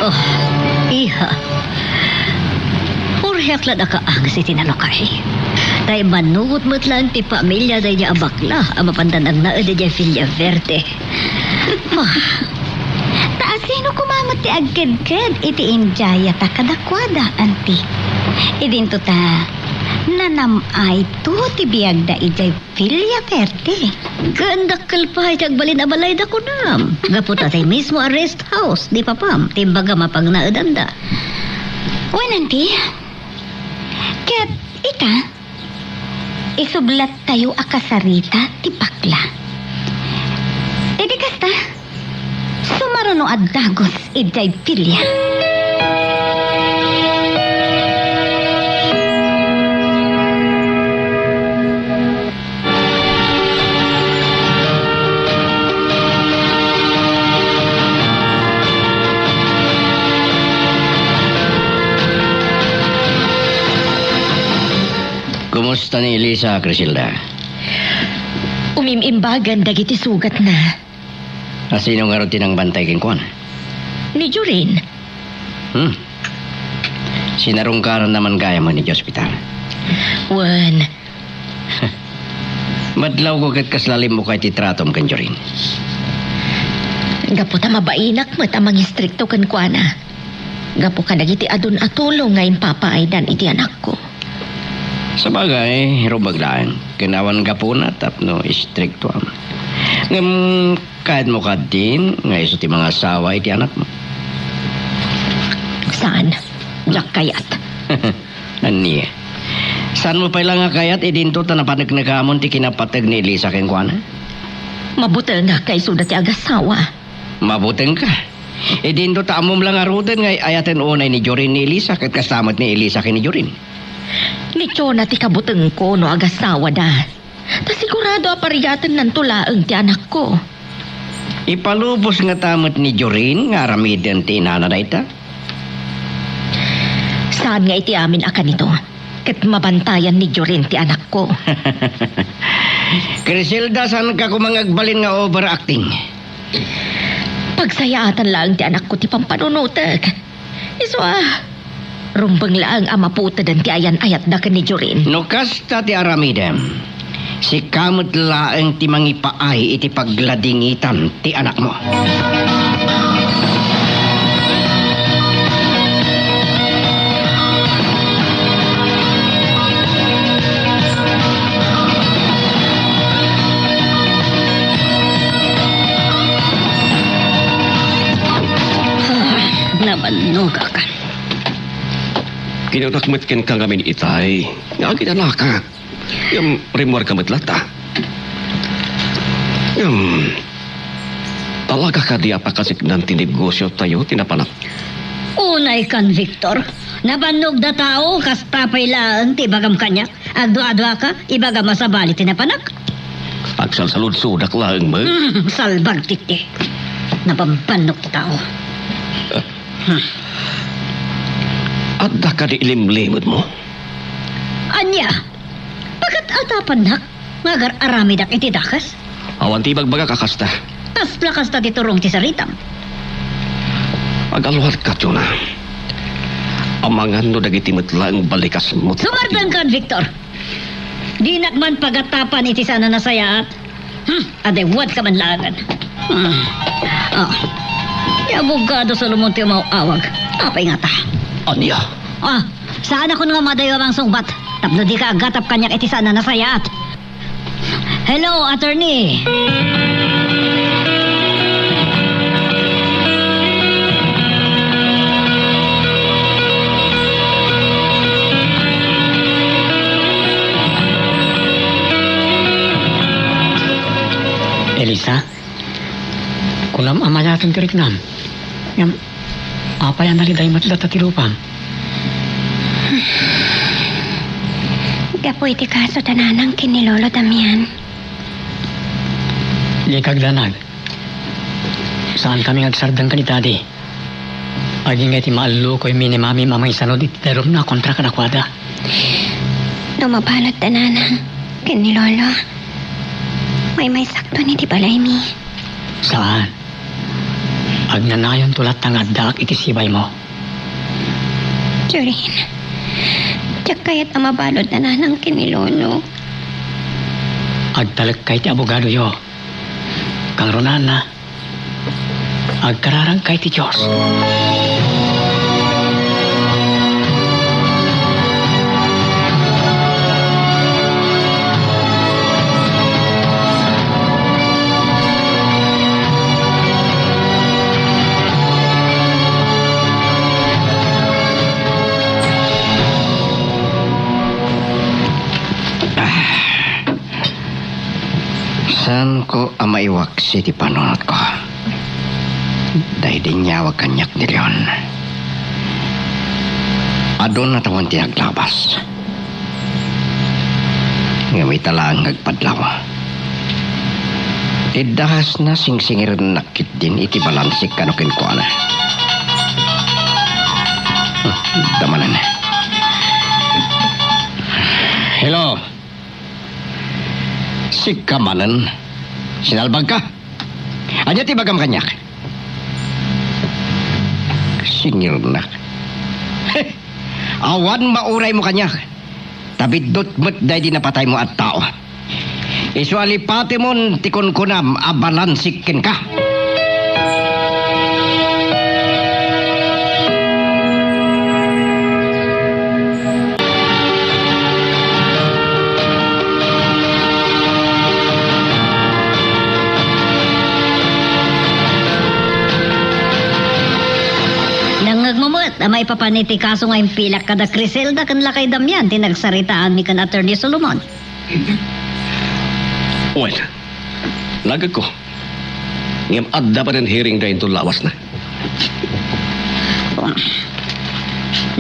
Oh, iha. Urhyak lang nakaang si tinalokay. Tay manuhot mo't lang ti pamilya day niya abakla ang mapandanag na day niya Villa Verde. Taas sino kumamot ti agked-ked iti injaya ta kadakwada, anti. Idinto ta nanamay to ti biyagda ijay Villa Verde. Ganda kalpahay kag balin abalay da kunam. Gaputa tay mismo a rest house, di pa pam. Timbaga mapag naadanda. Wananti, ket ita, isublat tayo akasarita ti bakla. Edi kasta, sumaruno at dagos ijay Villa. Kumusta ni Elisa, Crisilda? Umimimbagan dagiti sugat na. Sino nga rin tinang bantay king kuwan? Ni Jorin. Sinarungkaran naman gaya mo ni hospital. Wan, Madlaw ko kat kaslalim mo kay titratom kan Jorin. gapo ta mabainak mo tamang istrikto kan kuana. Gapo ka dagiti adun atulong ngayon papaaydan iti anak ko. Sabagay, rubaglaan. Kinawan ka po na tapno istrikto am. Ngam kahit mo ka din, ngayon sa ti mga asawa iti anak mo. Saan? Jack kayat. Aniya. Saan mo pa lang nga kayat idinto ta napanagnagamon ti kinapatag ni Elisa keng kuana? Mabutel nga kay sudat ti agasawa. Mabuteng ka. Idinto ta amom lang arutin ngay ayaten unay ni Jorin ni Elisa kat kasamot ni Elisa ken ni Jorin. Ni Chona ti kabuteng ko no agasawa da. Ta sigurado apariyatan ng tulaang ti anak ko. Ipalubos nga tamot ni Jorin nga aramiden ti inana na ita. Saan nga iti amin akan ito? Kat mabantayan ni Jorin ti anak ko. Criselda, saan ka kumangagbalin nga overacting? Pagsayaatan lang ti anak ko ti pampanunutek. Rumbang laang amaputan ti ayan ayat da ni Jorin. No kasta ti aramidem. Si kamot laang ti mangipaay iti pagladingitan ti anak mo. Nabanog ka. Kinunakmat ka ngamin itay. Nga kinala ka. Yung rimwar ka matlata. Talaga ka di apakasik ng tinegosyo tayo tinapanak. Unay kan, Victor. Nabanog da tao, kastapay lang, tibagam kanya. Agdo-adwa ka, ibagam masabali tinapanak. Agsalsalod sudak lang mo. Salbag titi. Napampanok ti tao. At da ka di ilimlimod mo. Anya, pagkat atapan nak, magar aramidak iti dakas. Awan tibag baga kakasta. Lakas ta titurong ti saritam. Pag-alwat ka, Chona. Amangan no dagiti metlang balikas mo. Sumardang kan, Victor. Di nakman pagatapan iti sana nasayaat. Aday, wad ka man langan. Abogado sa lumunti umawawag. Apay nga ta. Anya? Saan ako nga madayo ang sungbat? Tapno di ka agatap kanyak iti sana nasayaat. Hello, attorney. Elisa, kunam amayatan kirik nam. Yang apa yang naliday matlat at ilupam? Gapo iti kaso tananang kinilolo Damian. Likag danag. Saan kami agsardang kanitadi? Aging iti maalu ko'y minimami mamay sanod iti darom na kontra kanakwada. Lumabalot tananang kinilolo. May sakto ni di balay mi. Saan? Agnanayon tulat tangad daak iti sibay mo. Jorin, tiyak kaya't amabalot na ng kinilolo. Agtalag kay ti abogado yo. Kang Ronana. Agkararang kay ti Diyos. Saan ko amaiwak si ti panunot ko? Dahil din niya wag kanyak ni Leon. Adon na tawan ti naglabas. Nga may talaang nagpadlaw. Idahas na singsingir nakit din iti balansik kanukin ko na. Damanan. Hello. Si Kamanan. Sinalbag ka? Anya ti bagam kanyak? Singir na. Awan mauray mo kanyak. Tabidot mo't dahi di napatay mo at tao. Isuali pati mon tikon kunam abalansikin ka. Nangagmamut, may papaniti kaso nga impilak kada Criselda kan lakay Damian, tinagsaritaan mi kan Attorney Solomon. Well, lagag ko. Ngam adda pa ng hearing dahil ito lawas na.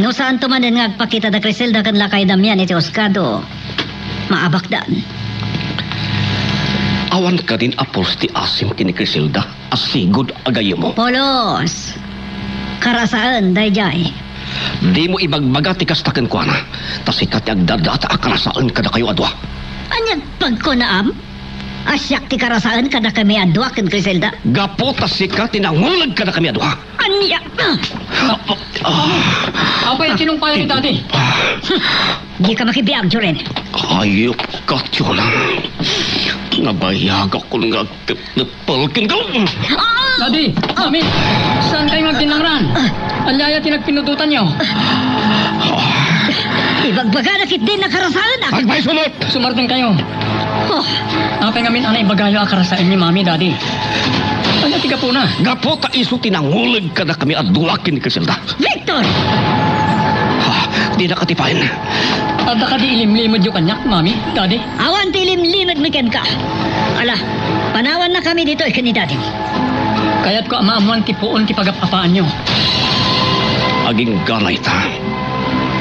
No saan tumanin nga agpakita da Criselda kan lakay Damian iti Oscado. Maabakdan. Awan ka din apos ti asim kini Criselda. Asigod agayo mo. Polos. Karasaan, dayjay. Di mo ibagbaga ti kastaken ko na. Tasikat ti agdadata akarasaan kada kayo adwa. Anyag pagkunaam? Asyak ti karasaan kada kami adwa kan Criselda. Gapo tasikat tinangulag kada kami adwa. Anya! Apa yung sinumpayan ni Daddy? Di ka makibiyag, Joren. Ayok ka, Tiyona. Nabayag ako nga palkin ko. Daddy, Mami, saan kayo magtinangran? Alyaya tinagpinututan niyo. Ibagbaga na kit din na karasaan ak. Agbay sunod! Sumarting kayo. Oh, Apay ngamin anay bagayo akarasaan ni Mami, Daddy. Ano tiga po na? Gapo ta iso tinangulag ka na kami adwakin ni Criselda. Victor! Di na katipain. Ada ka di ilimlimod yung kanyak, Mami, Daddy. Awan tilim-limad miken ka. Ala, panawan na kami dito ikan ni Daddy. Kaya't ko amaamuan ti puon ti pagapapaan niyo. Aging ganay ta.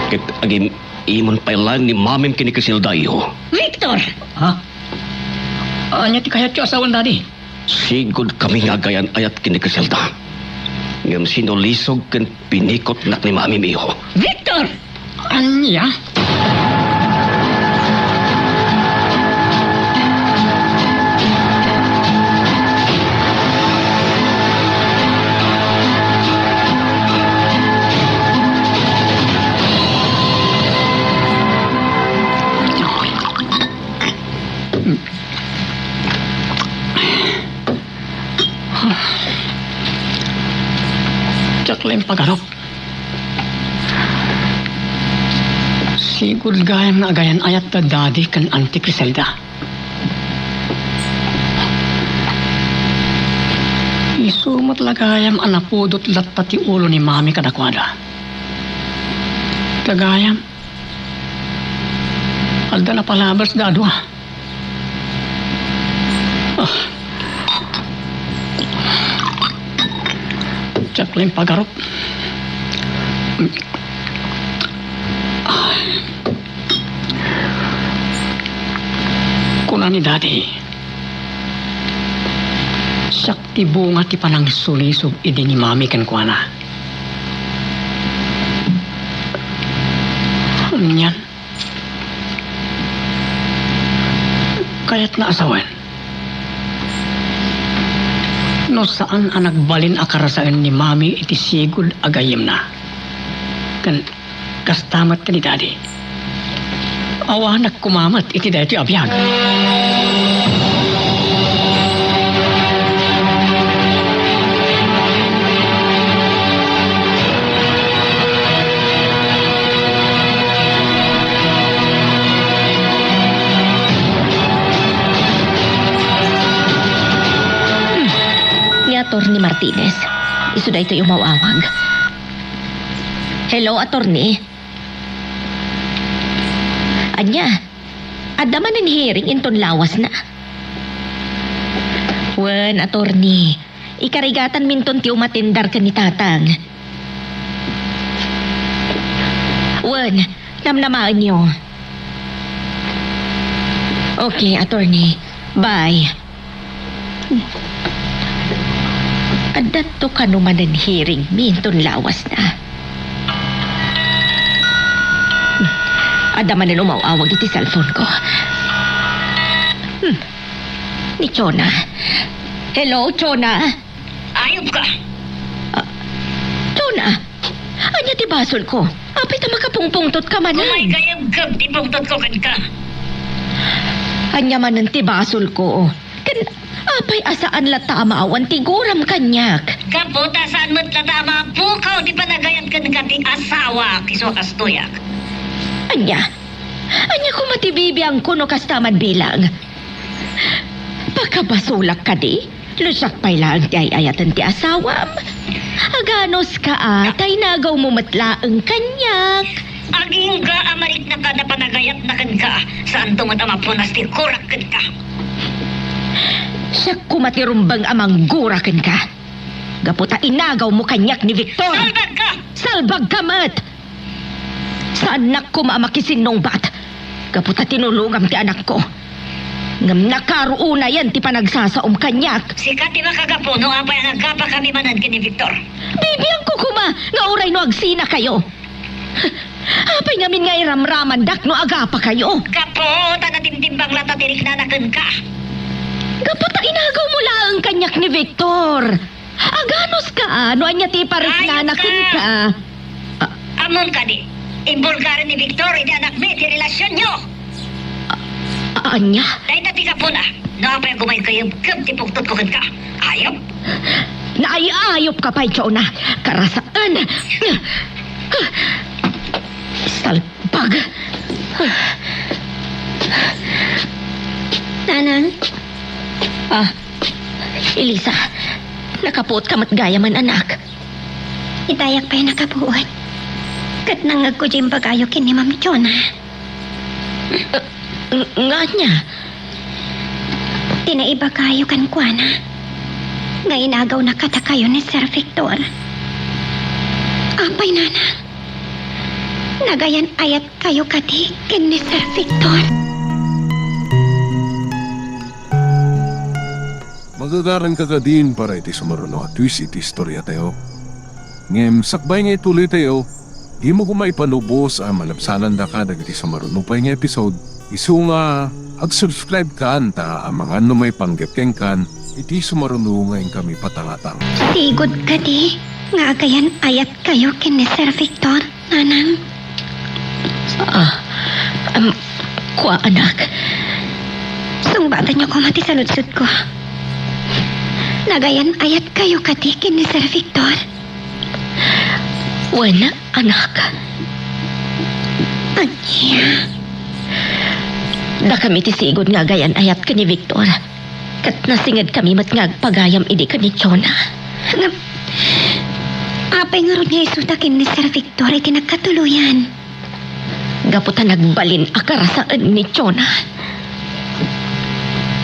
Kit aging imon pailan ni Mamim kini Criselda iyo. Victor! Ha? Anya ti kayat ko asawan, Daddy. Sigod kami nga gayan ayat kini Criselda. Ngam sinulisog ken pinikot na ni Mamim iyo. Victor! Anya? Jakleng pagarok. Sigud gayam na agayan ayat ta Daddy kan Auntie Criselda. Isumot lagayam anapudot lat pati ulo ni Mami kadakwada. Kagayam. Alda na palabas dadwa. Jakleng pagarok. Kuna ni Daddy. Sakti bunga ti panang sulisog idi ni Mami kan kuana. Yan. Kaya't na asawan. No saan ang nagbalin akarasaan ni Mami iti sigul agayim na. Kan kastamat ka ni Daddy. Awa nagkumamat iti dati abiyag. Ni Atty. Martinez. Isu da ito yung mawawag. Hello, Atty. Anya, adaman ang hearing inton lawas na. Wen, Atty. Ikarigatan minton ti umatindar ka ni Tatang. Wen, namnamaan niyo. Okay, Atty. Bye. Adato ka naman ang hearing minton lawas na. Adaman na umawawag iti cellphone ko. Ni Chona. Hello, Chona. Ayop ka. Chona, anya ti basol ko. Apay ta makapungpungtot ka man. Kumay kayang gab, di pungtot ko kan ka. Anya man ang ti basol ko. Kan, apay asaan lata maawan ti guram kanyak. Kaputa saan mo't latama pukaw, di pa nagayat ka ng asawa, kisukas tuyak. Anya ko matibibiyang kuno kastaman bilang. Pagkabasulak ka di, lusak pa'y lang ti ayatan ti asawam. Aganos ka tay nagaw mo matlaang kanyak. Aging ka amarik na ka na panagayat na kan ka, saan tumatama punas ti kurak kan ka. Siya kumatirumbang amang gurakan ka. Gaputa inagaw mo kanyak ni Victor. Salbag ka! Salbag ka, mat! Sa anak ko mamakisinong bat. Kaputa tinulugam ti anak ko. Ngam nakaruuna yan ti panagsasaom kanyak. Sikat di makagapuno apay ang agapa kami manan kini Victor. Bibiyang ko kuma, nga uray no agsina kayo. Apay ngamin nga iramraman dak no agapa kayo. Kapo, tanadimdimbang lata tirik na nakin ka. Kaputa inagaw mo lang ang kanyak ni Victor. Aganos ka, no anya ti pares na Ayos nakin ka. Amon ka di. Imbulgaran ni Victor, hindi anak me, ti relasyon nyo. Anya? Dahil na tiga po na. Nakapay gumay kayo, kam tipuktot ko ka. Ayop. Naayayop ka pa, Jonah. Karasaan. Salpag. Nanang, Elisa, nakapuot ka matgaya man anak. itayak pa'y nakabuot. Kat nangag ko dyan bagayo kini Ma'am Chona. Nga niya. Tinaiba kayo kan kuana. Nga inagaw na kata kayo ni Sir Victor. Apay nanang. Nagayan ayat kayo kati ken ni Sir Victor. Magagaran ka din para iti sumaruno at twist iti istorya tayo. Ngem, sakbay nga ituloy tayo, di mo kumay panubos ang malapsanan da ka dagiti sumaruno pa nga episode. Isu nga, ag-subscribe ka anta ang mga ano may panggapkeng kan, iti sumaruno ngayon kami patangatang. Sigod kati. Nga agayan ayat kayo ken ni Sir Victor, nanang. Kwa anak. Sungbatan niyo ko mati sa lutsud ko. Nagayan ayat kayo kati ken ni Sir Victor. Wala, anak. Anya. Da kami tisigod nga gayan ayat ka ni Victor. Kat nasingad kami mat nga pagayam idi ka ni Chona. Apay nga ron niya isuta ken ni Sir Victor ay kinagkatuluyan. Gaputa nagbalin akarasaan ni Chona.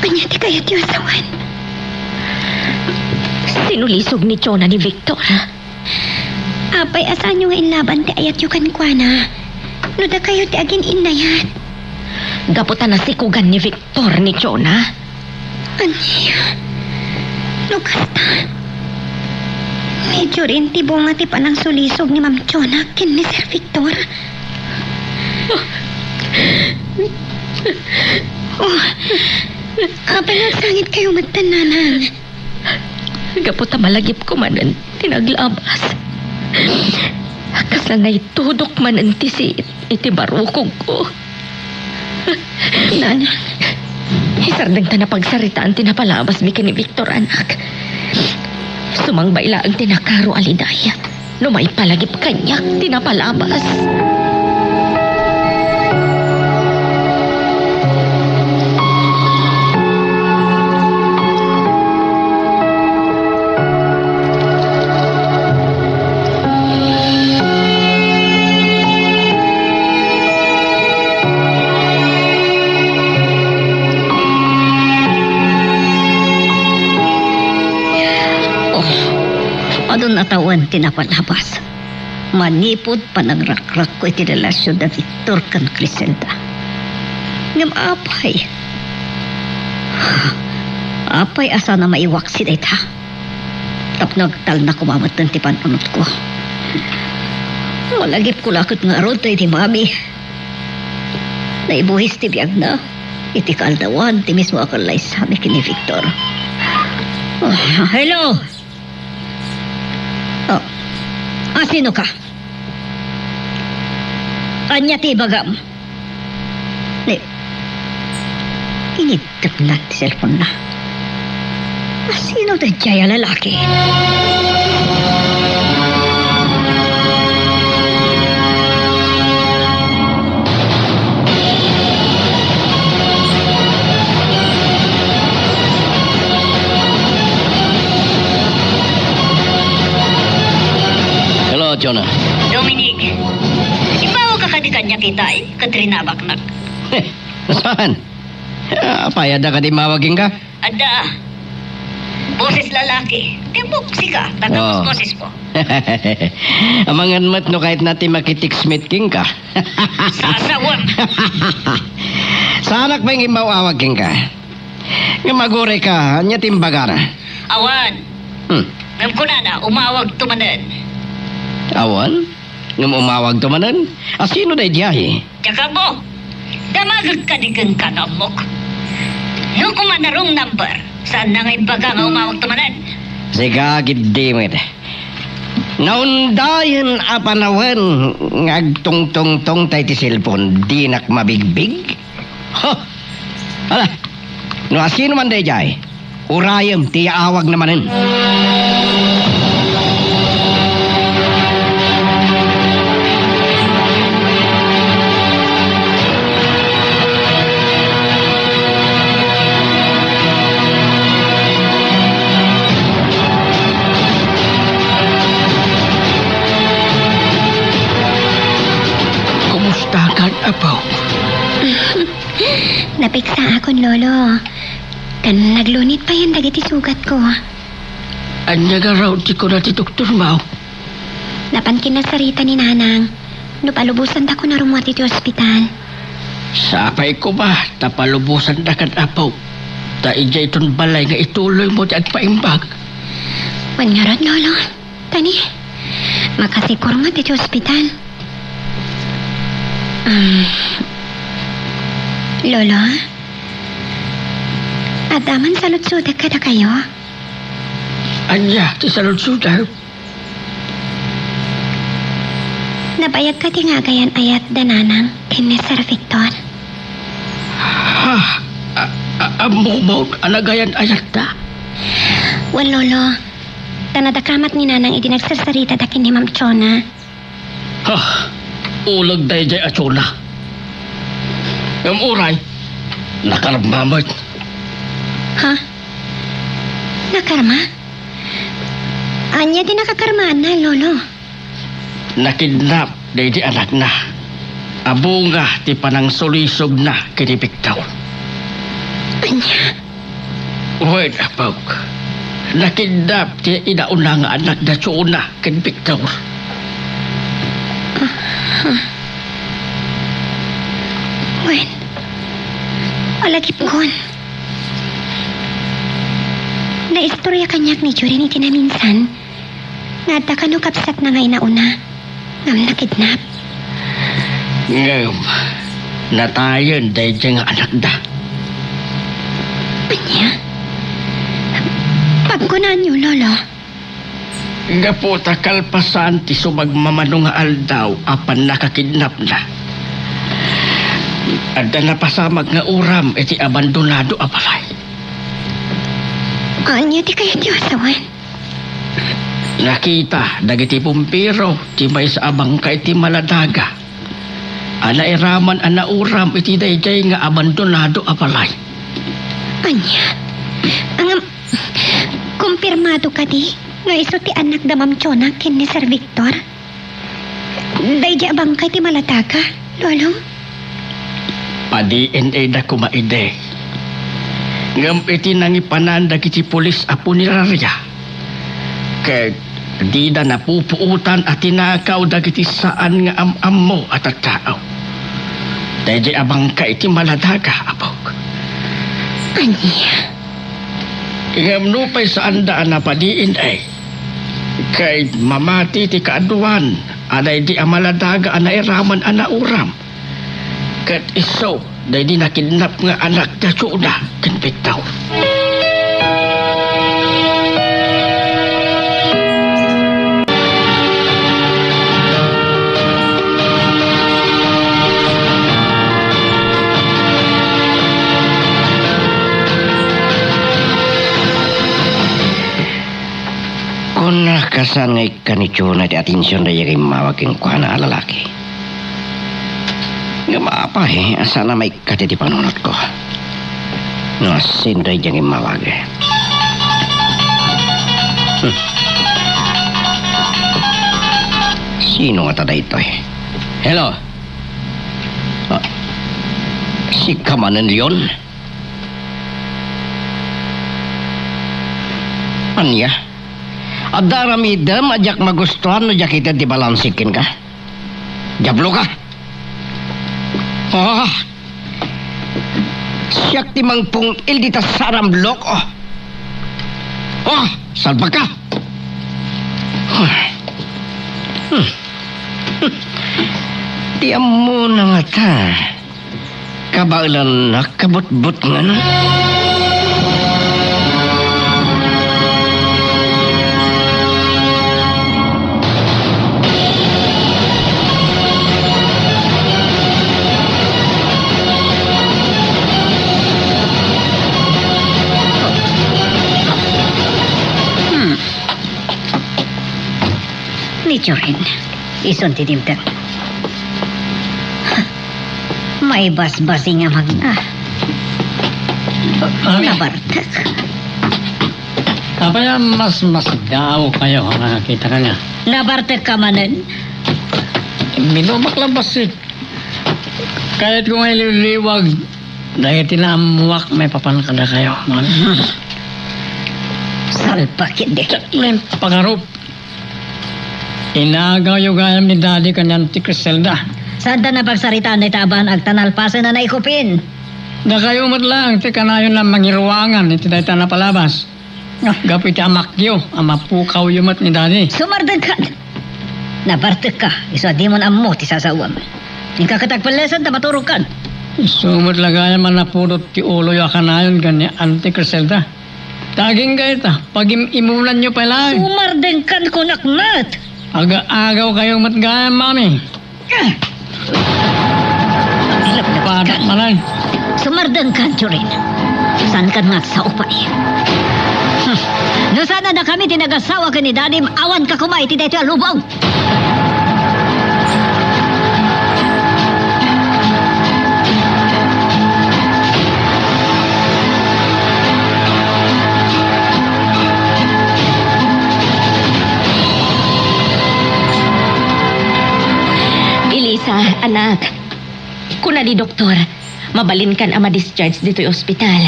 Anya ti kayat yung asawan. Sinulisog ni Chona ni Victor. Apay asan yung inlaban ti ayat yung kankwana. No da kayo ti agin inayat. Gaputa nasikugan ni Victor ni Chona. Anya. No kasta. Medyo rin ti bunga ti panang sulisog ni Ma'am Chona ken ni Sir Victor. Oh, apay nagsangit kayo magtananang. Gaputa malagip ko manan tinaglabas. Kasangay tudok manan ti si iti barukog ko. Nanang. Isardang ta na pagsaritaan tinapalabas mi kini Victor anak. Sumangbay ang tinakaro alidaya. No may palagip kanyak tinapalabas. Adun atawan tinapalabas. Manipod panagrakrak ko iti relasyon da Victor kan Criselda. Ngam apay. Apay asa na maiwak si dayta. Tapnagtal na kumamat ng tipanunot ko. Malagip ko lakot nga ron tayo di mami. Naibuhis ti biyag na. Iti kaldawan ti mismo akalay sa amin kini Victor. Hello! Oh. Sino ka? Anya ti bagam? Initap na ti cellphone na. Sino ta jaya lalaki? Hello, Jonah. Dominic, ibawa ka kanya kita Katrina Baknak. Saan? Payada ka di mawagin ka? Ada, Boses lalaki. Tibok sika. Tatapos Oo. boses ko. Amangan mat no kahit natin makitiksmit king ka. Sasawam. Sa anak ba yung imawawag king ka? Nga magure ka, anya timbaga na. Awan. Hmm. Ngam ko na umawag tumanan. Awan? Nga umawag to manan? Sino day diyahe? Tsaka mo. Damagag ka di kang kanamok. No kumanarong number. Saan na ngay baga nga umawag tumanan? Siga gidimit. Naundayan a panawan ngagtong-tong-tong tay ti cellphone di nak mabigbig. Ho! Hala! No asino man day jay? Urayam ti awag namanin. Kumusta ka, apaw? Napiksa akon, lolo. Kan naglunit pa yan dagiti sugat ko. Anya nga raw di ko na ti Dr. Mau. Napan kinasarita ni nanang. Nupalubusan da ko na rumwat iti ospital. Sapay ko ba, tapalubusan na kan apaw. Ta ijay ton balay nga ituloy mo di at paimbag. Wanyaran, lolo. Tani, makasikur mo iti ospital. Lolo? Adaman sa lutsudak kada kayo? Anya, ti salud-sudar. Nabayag ka ti nga gayan ayat dananang kay Mr. Victor. Ha? Amumaw, anagayan ayat ta. Well, lolo. Tanadakamat ni nanang iti nagsarsarita dakin ni Ma'am Chona. Ha? Ulag day jay atsuna. Ang uray, nakaramamat. Ha? Nakarma? Anya din nakakarmaan na, lolo. Nakidnap day di anak na. Abunga ti panang solisog na kinipiktaw. Anya? Wait, apaw. Nakidnap ti inauna nga anak na tsuna kinipiktaw. Wen? Alagip kon. Naistorya kanyak ni Jure ni tinaminsan. Nada ka no kapsat na ngay nauna. Ngam nakidnap. Ngam, natayan day dyan nga anak da. Anya? Pagkunan niyo, lolo. Nga po takalpasan ti sumagmamano nga aldaw apan nakakidnap na. Adda na pasamag nga uram iti abandonado apalay. Anya di kaya di asawan? Nakita dagiti pumpiro ti may sa abang ka iti maladaga. Ana iraman ana uram iti dayjay nga abandonado apalay. Anya? Ang kumpirmado ka di? Nga iso ti anak da Ma'am Chona ken ni Sir Victor? Dayjay abang kay ti maladaga, lolo? Pa-DNA da kumaide. Ngam iti nangipanan dagiti pulis apo ni Rarya. Kaya di na napupuutan at tinakaw dagiti saan nga am mo at at tao. Dahil abang ka iti maladaga, apog. Anya? Ngam nupay saan daan na pa-DNA. Kay mamati ti kaaduan, anay di amaladaga anairaman anauram. Kat iso, dahil di nakidnap nga anak na tsuna, kinpiktaw. Kung nakasanay ka ni Chona di atensyon na yung mawag yung kuha na lalaki. Nga maapa asa na may kati di panunot ko. Nga sinday yung mawag Sino nga tada ito Hello? Si Kamanan Leon? Anya? Adaramidam ajak magustuhan no kita di balansikin ka? Jablo ka? Oh, siyak ti mangpung ildita saram blok oh. Oh, salba ka? Tiam mo na nga ta. Kabailan na kabut-but nga na. Ni Jorin, ison ti dimtang. May basbasi nga magna. Nabartak. Kapaya mas daw kayo ang nakakita ka niya. Nabartak ka manan. Minumaklabas eh. Kahit kung ay liliwag, dahil tinamuwak, may papanakada kayo. Salpakit de. May pangarop. Inagaw yung gayam ni Daddy kanyan ti Criselda. Sanda na pagsaritaan na itaban ag tanalpasan na naikupin. Na kayo lang, ti kanayon na mangiruangan, iti dahi na palabas. Gapi ti amakyo, amapukaw yung mat ni Daddy. Sumardag ka. Nabartak ka. Iso di mo na mo ti sasawam. Hindi ka katagpalasan ta maturog ka. Sumot lagayam man napurot ti ulo yung kanayon kanyan ti Criselda. Taging kayo ta, pag imulan nyo pala. Sumardag ka kunakmat. Aga-agaw kayong matgayam, mami. Padat manan. Sumardang ka, Jorin. Saan ka nga sa upay? No sana na kami tinagasawa ka ni Daddy, awan ka kumay, ti dito alubong. Elisa, anak. Kuna di doktor, mabalin kan ama discharge dito yung ospital.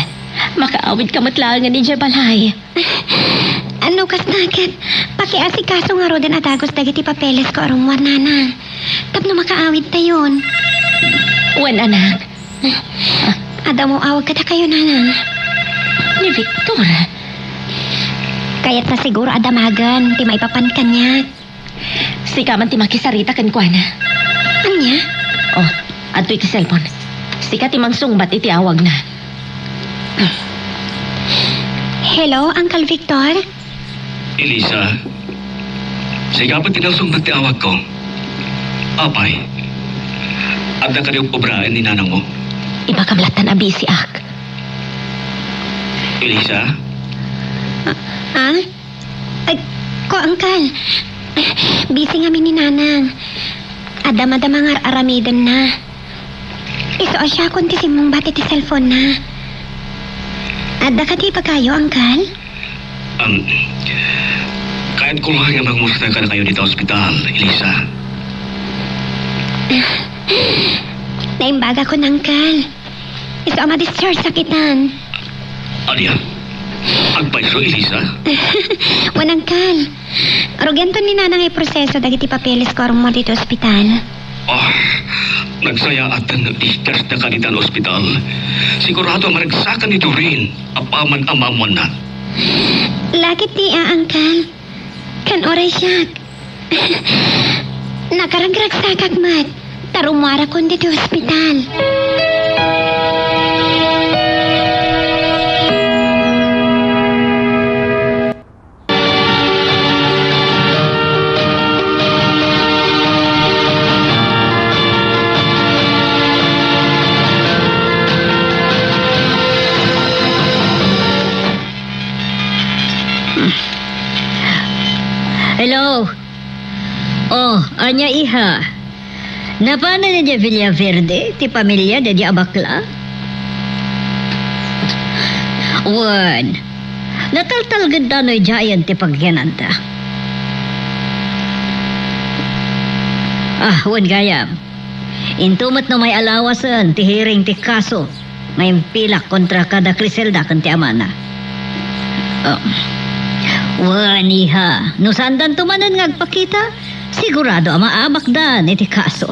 Makaawid ka matlangan ni Jabalay. Ano kas nakat? Pakiasikaso nga rodan atagos dagiti papeles ko arong wanana. Tapno makaawid tayon. Wan, anak. Ada mo awag kada kayo nanang. Ni Victor. Kaya't na siguro adamagan, ti maipapan kanya. Sika man ti makisarita kan kuana. Anya? Oh, ato iti cellphone. Sika ti mangsungbat iti awag na. Hello, Uncle Victor? Elisa, sigapat tinasong ti awag ko. Apay, adda ka rin obraan ni nanang mo. Iba kamlatan a busy ak. Elisa, Ha? Ay, ko, Uncle. Busy nga mi ni Nanang. Adama-dama nga aramidan na. Iso asya kung ti simong bati ti cellphone na. Adda ka di pa kayo, Uncle? kahit ko lang yung magmusta ka na kayo dito sa ospital, Elisa. Naimbaga ko, Uncle. Iso ama discharge sakitan. Alia, agpaiso, Elisa. Wanang Uncle. Arugento ni Nanang ay proseso dagiti papeles ko arong mo dito ospital. Oh, nagsaya at diskas na kanitan ospital. Sigurado maragsakan ito rin. Apaman amamon na. Lakit ni Uncle. Kan oray siya. Nakaragrag sa kagmat. Tarumara kon dito ospital. Hello. Oh, anya iha. Napana na di Villaverde, ti pamilya na di abakla? Wan. Nataltal ganda no'y giant ti pagyananta. Ah, wan gayam. Intumat na may alawasan, ti hearing ti kaso. May pilak kontra kada Criselda kan ti amana. Oh. Waniha, no sandan tumanan ngagpakita, sigurado ang maabak dan iti kaso.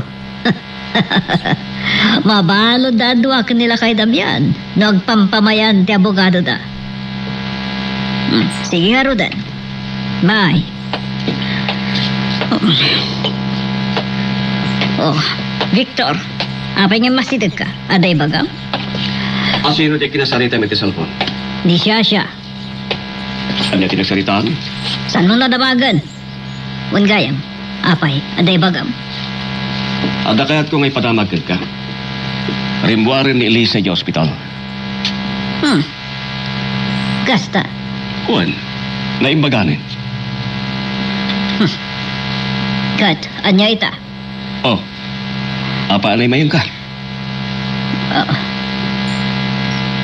Mabalo dadwa kanila kay Damian, nagpampamayan ti abogado da. Sige nga Rodan. Bye. Oh, Victor, apay nga masitid ka? Aday bagam? Asino di kinasarita may tisalpon? Di siya. Ano tinagsaritaan? San mo nadabagan? Wangayam, apay, aday bagam. Ada kaya't ko ngay padamagkan ka. Rimbuarin ni Elisa sa ospital. Gasta. Kuan, naimbaganin. Kat, anya ita. Oh, apa anay mayong ka?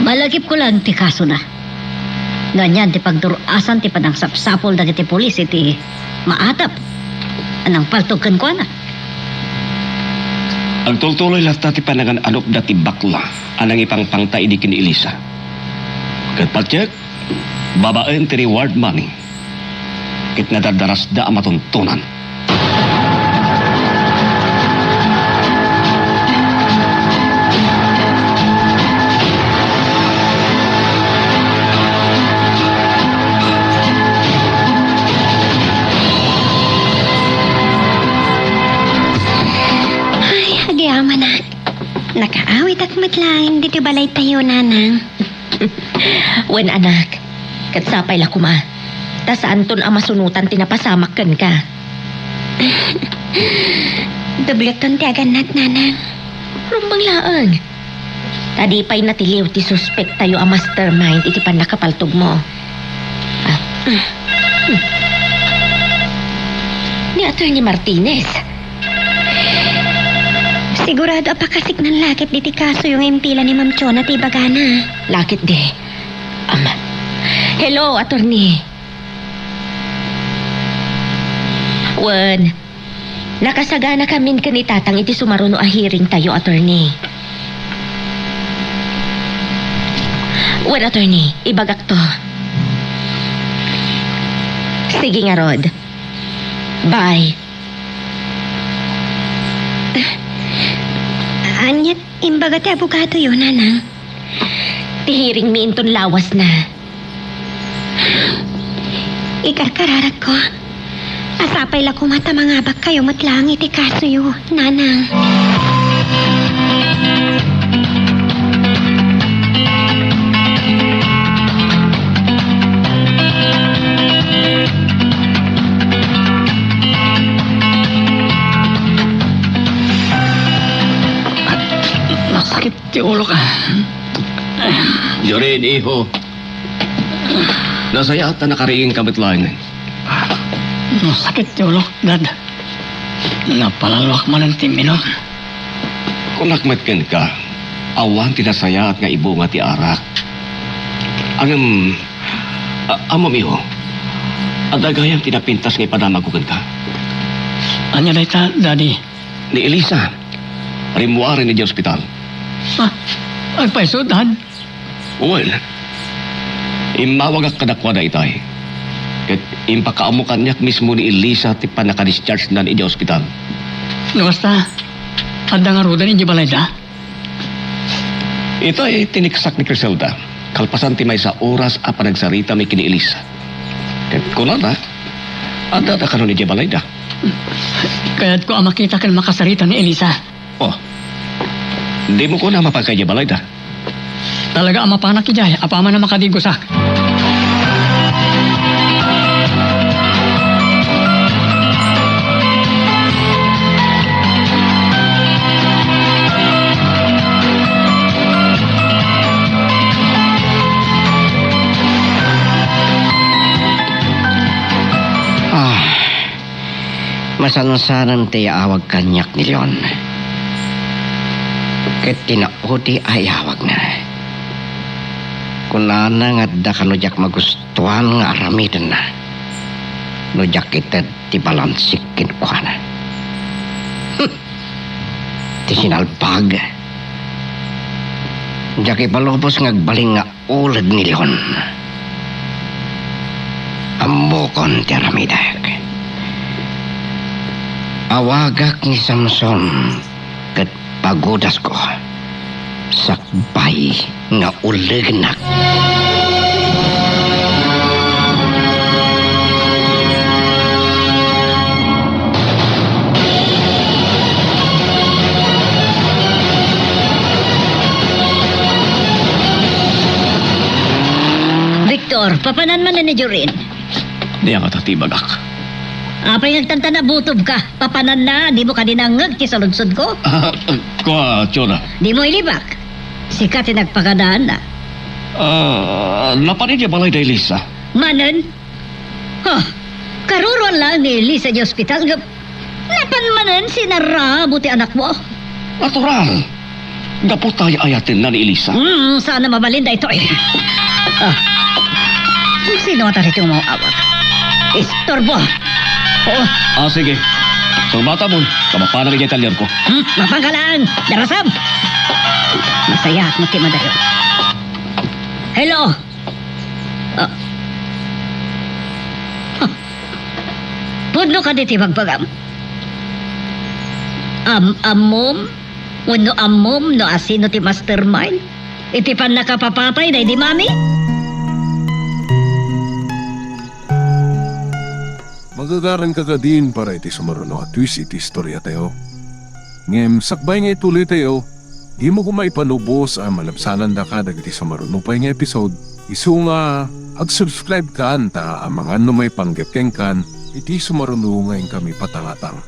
Malagip ko lang ti kaso na. Ganyan ti pagduruasan ti panang sapsapol dagiti pulis iti maatap. Anang paltogkan ko na. Ang tultuloy lata ti panangan anop dati bakla anang ipangpangta idi kini Elisa. Kat patyek, babaen ti reward money. Kit nadadaras da ang matuntunan. Agyaman na. Nakaawit at matlaing dito balay tayo, nanang. Wen anak, katsapay la kuma. Ta saan ton ang masunutan tinapasamak kan ka. Dubleton ti aganat, nanang. Rumbang laang. Tadi pa'y natiliw ti suspect tayo ang mastermind iti pan nakapaltog mo. Ni Atty. Martinez. Sigurado apakasik ng lakit diti kaso yung impila ni Ma'am Chona ti bagana. Lakit de. Hello, attorney. Wen, nakasagana kamin kanitatang iti sumaruno a hearing tayo, attorney. Wen, attorney, ibagak to. Sige nga, Rod. Bye. Anyat, imbaga ti abogado yun, nanang. Tihiring mi inton lawas na. Ikarkararat ko. Asapay la kumata mga bak kayo matlang iti kaso yun, nanang. Nasakit ti ulo ka. Yorin, iho. Nasaya at nakariing kamitlain. Nasakit ti ulo, dad. Napalalwak man ang timinon. Kung nakmatken ka, awan tinasaya at nga ibunga ti arak. Ang amom iho, adagayang tinapintas nga ipadamagugan ka. Anya na ita, daddy. Ni Elisa, rimuari ni di ospital. Agpaiso, dad. Well, imawag kadakwa na itay. Kat impakaamukan niyak mismo ni Elisa ti pa nakadischarge na ni di ospital. Basta, ada nga roda ni Jibalayda. Ito ay tiniksak ni Criselda. Kalpasan ti may sa oras a panagsarita may kini Elisa. Kat kunan na, ada na kanon ni Jibalayda. Kaya't ko ang makita kan makasarita ni Elisa. Oh, di mo ko na mapagkay Jibalayda. Talaga ang mapanak ijay, apa man na makadigusak. Masansanan ti awag kanyak ni Leon. Ket tinaudi ay awag na. Kunana nga da kanujak magustuhan nga aramiden na. Nujak kita ti balansikin ko na. Ti sinalpag. Jaki palubos ngagbaling nga ulad ni Leon. ambukon ti aramidak. Awagak ni Samson ket pagudas ko sakbay nga ulegnak. Victor, papanan man na ni Jorin. Di ang katatibagak. Apay nagtanta na butob ka. Papanan na, di mo ka dinangag ti sa lunsod ko. Kwa, Chona. Di mo ilibak. Sikat nagpagadaan na. Napanin niya balay na Elisa. Manan? Huh, karuruan lang ni Elisa di ospital. Napanmanan sinara buti anak mo. Natural. Gaputay ayatin na ni Elisa. Sana mabalinda ito eh. Sino nga talit yung mga awak? Istorbo. Oo. Sige. Surbata mo. Kamapanang niya talyer ko. Mapangkalaan. Darasam. Masaya at mati madayo. Hello. Puno ka diti magpagam. Amom? Wano amom no asino ti mastermind? Iti pan nakapapatay na di mami? Magagaran ka ka din para iti sumaruno at twist iti istorya tayo. Ngem, sakbay nga ituloy tayo, di mo kumay panubos ang malabsanan da ka dagiti sumaruno pa nga episode. Isu nga, ag-subscribe ka ta ang mga ano may panggap kan iti sumaruno ngayon kami patangatang.